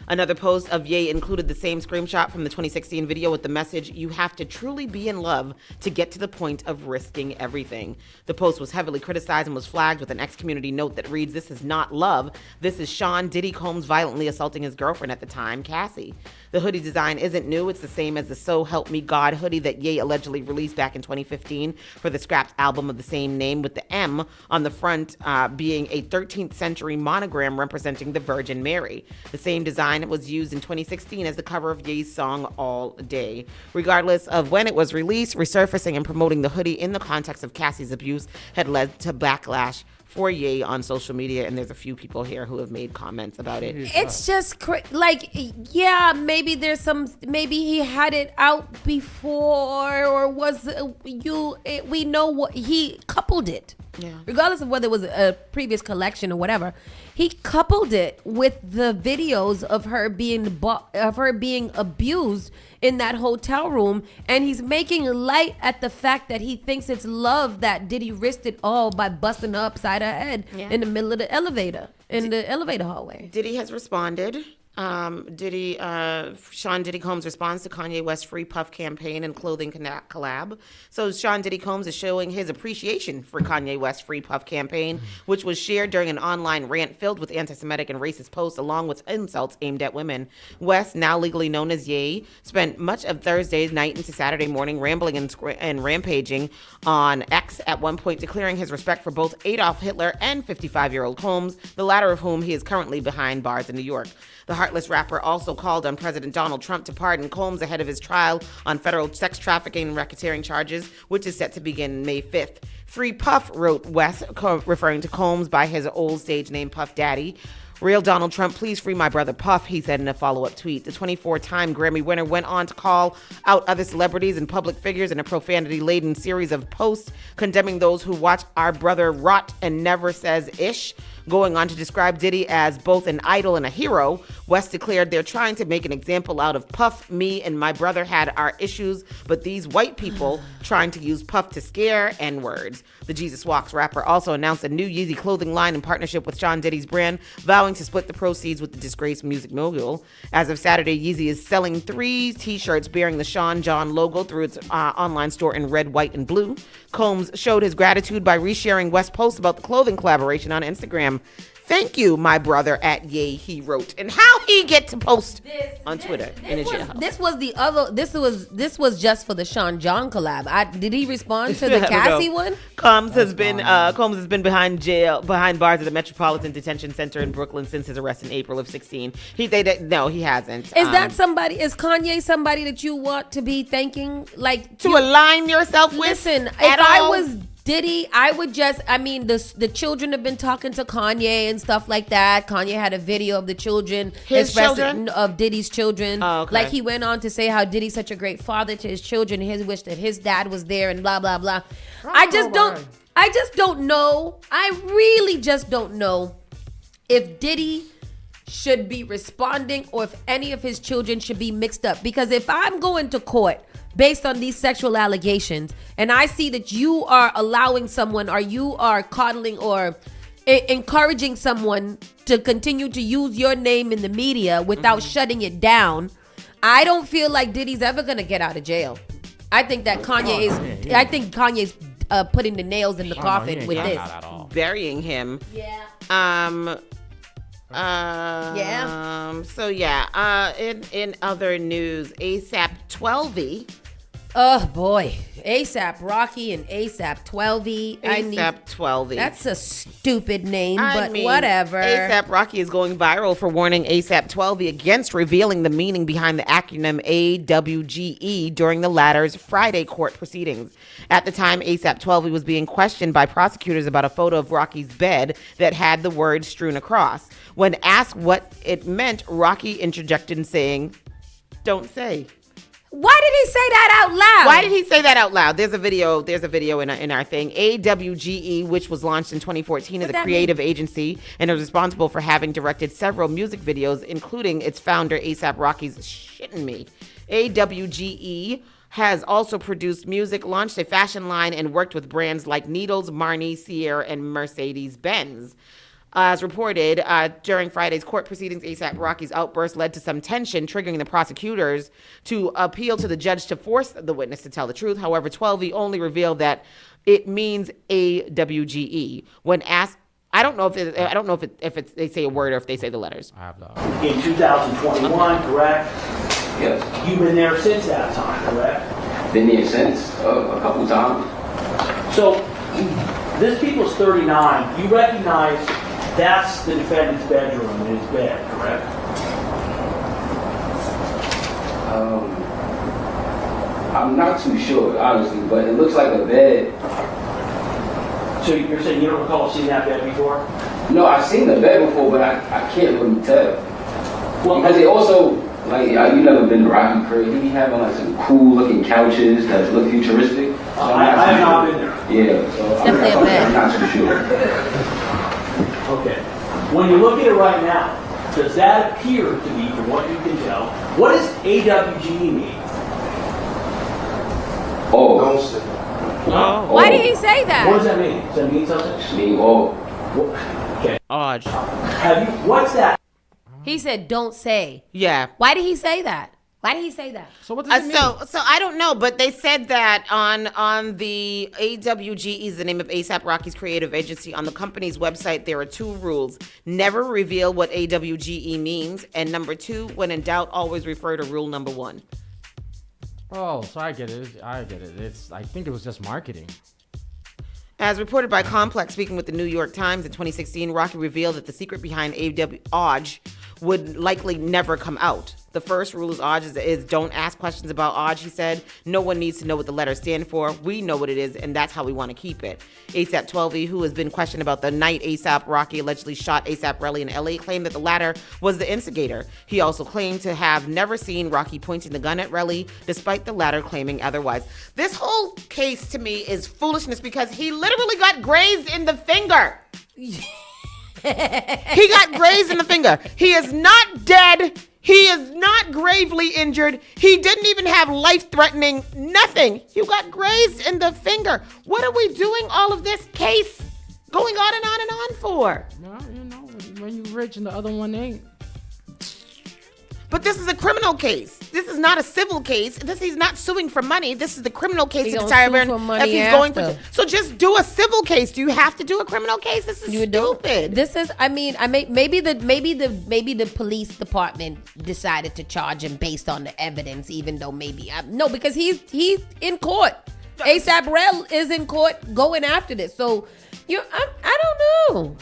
Another post of Ye included the same screenshot from the 2016 video with the message, "You have to truly be in love to get to the point of risking everything." The post was heavily criticized and was flagged with an ex-community note that reads, "This is not love. This is Sean Diddy Combs violently assaulting his girlfriend at the time, Cassie." The hoodie design isn't new. It's the same as the So Help Me God hoodie that Ye allegedly released back in 2015 for the scrapped album of the same name, with the M on the front being a 13th century monogram representing the Virgin Mary. The same design was used in 2016 as the cover of Ye's song All Day. Regardless of when it was released, resurfacing and promoting the hoodie in the context of Cassie's abuse had led to backlash for Ye on social media, and there's a few people here who have made comments about it. It's just maybe he had it out before, or we know what he coupled it. Yeah. Regardless of whether it was a previous collection or whatever, he coupled it with the videos of her being abused in that hotel room, and he's making light at the fact that he thinks it's love that Diddy risked it all by busting her upside her head in the middle of the elevator, in the elevator hallway. Diddy has responded. Sean Diddy Combs responds to Kanye West's Free Puff campaign and clothing collab. So Sean Diddy Combs is showing his appreciation for Kanye West's Free Puff campaign, which was shared during an online rant filled with anti-Semitic and racist posts along with insults aimed at women. West, now legally known as Ye, spent much of Thursday night into Saturday morning rambling and rampaging on X, at one point declaring his respect for both Adolf Hitler and 55-year-old Combs, the latter of whom he is currently behind bars in New York. The heartless rapper also called on President Donald Trump to pardon Combs ahead of his trial on federal sex trafficking and racketeering charges, which is set to begin May 5th. Free Puff, wrote West, referring to Combs by his old stage name Puff Daddy. "Real Donald Trump, please free my brother Puff," he said in a follow-up tweet. The 24-time Grammy winner went on to call out other celebrities and public figures in a profanity-laden series of posts, condemning those who watch our brother rot and never says ish. Going on to describe Diddy as both an idol and a hero, West declared, "They're trying to make an example out of Puff. Me and my brother had our issues, but these white people trying to use Puff to scare N-words." The Jesus Walks rapper also announced a new Yeezy clothing line in partnership with Sean Diddy's brand, vowing to split the proceeds with the disgraced music mogul. As of Saturday, Yeezy is selling 3 t-shirts bearing the Sean John logo through its online store in red, white, and blue. Combs showed his gratitude by resharing West's post about the clothing collaboration on Instagram. "Thank you, my brother at Ye," he wrote. And how he get to post on Twitter in his jailhouse? This was just for the Sean John collab. Did he respond to the Cassie one? Combs has been behind bars at the Metropolitan Detention Center in Brooklyn since his arrest in April of 2016. No, he hasn't. Is Kanye somebody that you want to be thanking, like to align yourself with? Listen, if I was Diddy, the children have been talking to Kanye and stuff like that. Kanye had a video of the children. His children? Of Diddy's children. Oh, okay. Like, he went on to say how Diddy's such a great father to his children. His wish that his dad was there and blah, blah, blah. I just don't know. I really just don't know if Diddy should be responding or if any of his children should be mixed up. Because if I'm going to court based on these sexual allegations and I see that you are allowing someone or you are coddling or encouraging someone to continue to use your name in the media without shutting it down, I don't feel like Diddy's ever going to get out of jail. I think that Kanye's putting the nails in the coffin with this. Burying him. Yeah. In other news, ASAP 12E. Oh boy, ASAP Rocky and ASAP 12E. ASAP 12E. That's a stupid name, but whatever. ASAP Rocky is going viral for warning ASAP 12E against revealing the meaning behind the acronym AWGE during the latter's Friday court proceedings. At the time, ASAP 12E was being questioned by prosecutors about a photo of Rocky's bed that had the word strewn across. When asked what it meant, Rocky interjected saying, "Don't say." Why did he say that out loud? Why did he say that out loud? There's a video in our thing. AWGE, which was launched in 2014 as a creative agency and is responsible for having directed several music videos, including its founder, ASAP Rocky's Shittin' Me. AWGE has also produced music, launched a fashion line, and worked with brands like Needles, Marni, Sierra, and Mercedes-Benz. As reported, during Friday's court proceedings, ASAP Rocky's outburst led to some tension, triggering the prosecutors to appeal to the judge to force the witness to tell the truth. However, 12E only revealed that it means AWGE. When asked, I don't know if they say a word or if they say the letters. I have that. In 2021, correct? Yes. You've been there since that time, correct? Been there since a couple times. So, this people's 39. You recognize that's the defendant's bedroom and his bed, correct? I'm not too sure, honestly, but it looks like a bed. So you're saying you don't recall seeing that bed before? No, I've seen the bed before, but I can't really tell. Well, because it also, like, you never been to Rocky crib. He be having like some cool looking couches that look futuristic. So I have not been there. Yeah, so I'm not too sure. Okay. When you look at it right now, does that appear to be, from what you can tell, what does AWGE mean? Why did he say that? What does that mean? Does that mean something? Mean Okay. Odd. What's that? He said, "Don't say." Yeah. Why did he say that? Why did he say that? So what does it mean? So I don't know, but they said that on the AWGE is the name of ASAP Rocky's creative agency. On the company's website, there are two rules: never reveal what AWGE means, and number two, when in doubt, always refer to rule number one. Oh, so I get it. I think it was just marketing. As reported by Complex, speaking with the New York Times in 2016, Rocky revealed that the secret behind AWGE would likely never come out. The first rule is don't ask questions about AWGE, he said. No one needs to know what the letters stand for. We know what it is, and that's how we want to keep it. ASAP 12E, who has been questioned about the night ASAP Rocky allegedly shot ASAP Relly in LA, claimed that the latter was the instigator. He also claimed to have never seen Rocky pointing the gun at Relly, despite the latter claiming otherwise. This whole case to me is foolishness because he literally got grazed in the finger. He got grazed in the finger. He is not dead. He is not gravely injured. He didn't even have life-threatening nothing. You got grazed in the finger. What are we doing all of this case going on and on and on for? No, when you're rich and the other one ain't. But this is a criminal case. This is not a civil case. He's not suing for money. This is the criminal case. He's going for so just do a civil case. Do you have to do a criminal case? This is stupid. This is. Maybe the police department decided to charge him based on the evidence, even though because he's in court. ASAP Rel is in court going after this. So I don't know.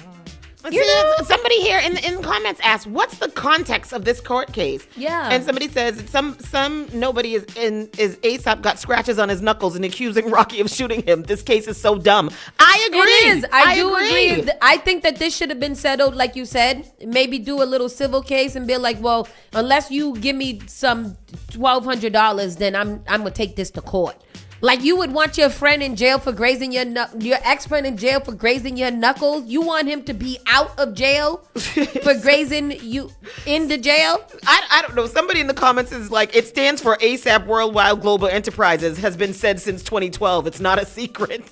Somebody here in the comments asked, "What's the context of this court case?" Yeah, and somebody says nobody is ASAP got scratches on his knuckles and accusing Rocky of shooting him. This case is so dumb. I agree. It is. I do agree. I think that this should have been settled, like you said. Maybe do a little civil case and be like, well, unless you give me some $1,200, then I'm gonna take this to court. Like you would want your friend in jail for grazing your ex-friend in jail for grazing your knuckles. You want him to be out of jail for grazing you into jail? I don't know. Somebody in the comments is like, it stands for ASAP Worldwide Global Enterprises, has been said since 2012. It's not a secret.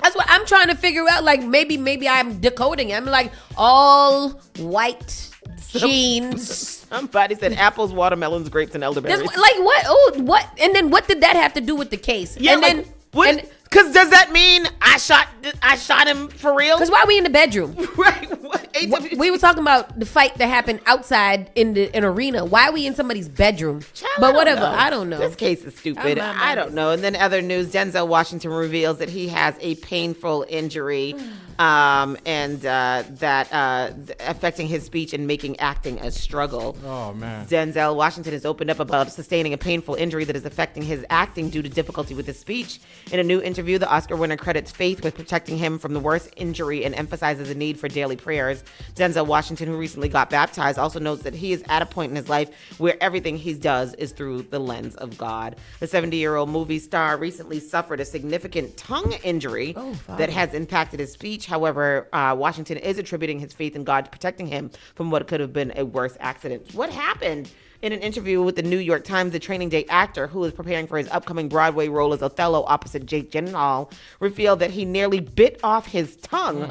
That's what I'm trying to figure out. Like maybe I'm decoding it. I'm like all white jeans. Somebody said apples, watermelons, grapes, and elderberries. Like what? Oh, what? And then what did that have to do with the case? Yeah, and like, then what? Because does that mean I shot him for real? Because why are we in the bedroom? Right. We were talking about the fight that happened outside in an arena. Why are we in somebody's bedroom? But whatever. I don't know. This case is stupid. I don't know. And then other news, Denzel Washington reveals that he has a painful injury and that affecting his speech and making acting a struggle. Oh, man. Denzel Washington has opened up about sustaining a painful injury that is affecting his acting due to difficulty with his speech. In a new interview, the Oscar winner credits faith with protecting him from the worst injury and emphasizes the need for daily prayers. Denzel Washington, who recently got baptized, also notes that he is at a point in his life where everything he does is through the lens of God. The 70-year-old movie star recently suffered a significant tongue injury that has impacted his speech. However, Washington is attributing his faith in God to protecting him from what could have been a worse accident. What happened? In an interview with the New York Times, the Training Day actor, who is preparing for his upcoming Broadway role as Othello opposite Jake Gyllenhaal, revealed that he nearly bit off his tongue,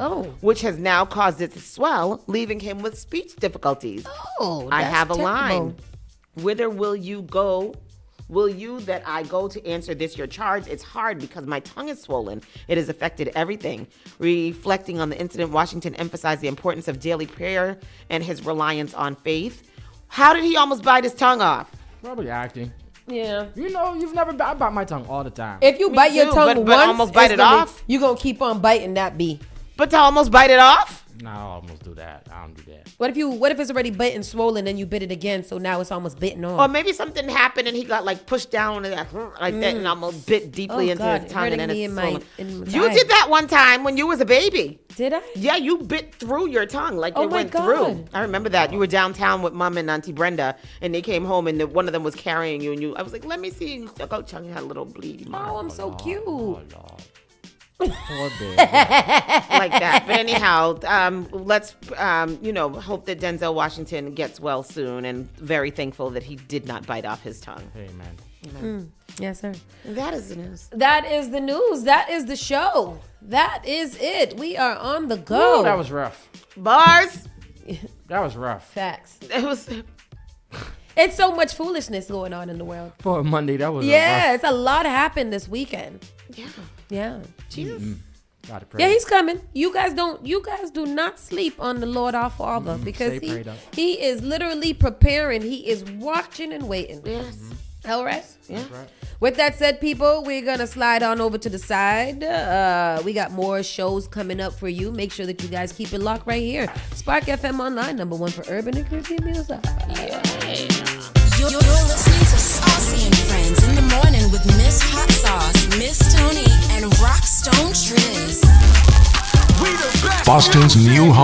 which has now caused it to swell, leaving him with speech difficulties. I have a line. Whither will you go? Will you that I go to answer this your charge? It's hard because my tongue is swollen. It has affected everything. Reflecting on the incident, Washington emphasized the importance of daily prayer and his reliance on faith. How did he almost bite his tongue off? Probably acting. Yeah. You know, I bite my tongue all the time. If you bite your tongue but once, almost bite it off, you're going to keep on biting that bee. But to almost bite it off? No, I almost do that. I don't do that. What if it's already bitten and swollen and you bit it again, so now it's almost bitten off? Or maybe something happened and he got like pushed down like that and almost bit deeply into his tongue and then it's swollen. You did that one time when you was a baby. Did I? Yeah, you bit through your tongue like it went through. I remember that. You were downtown with Mom and Auntie Brenda and they came home and one of them was carrying you and I was like, let me see. You stuck out tongue, you had a little bleed. Oh, I'm so cute. Poor baby. Like that. But anyhow, let's hope that Denzel Washington gets well soon and very thankful that he did not bite off his tongue. Amen. Yes, sir. That is the news. That is the news. That is the show. That is it. We are on the go. Ooh, that was rough. Bars. That was rough. Facts. It was. It's so much foolishness going on in the world. For a Monday, that was it's a lot happened this weekend. Yeah. Jesus. Yeah, he's coming. You guys do not sleep on the Lord our Father because he is literally preparing. He is watching and waiting. Yes. All right. Yeah. Right. With that said, people, we're going to slide on over to the side. We got more shows coming up for you. Make sure that you guys keep it locked right here. Spark FM Online, #1 for urban and Caribbean music. Yeah. You're listening to Saucy and Friends in the morning with Miss Hot Sauce, Miss Tony, and Rockstone Triz. Boston's new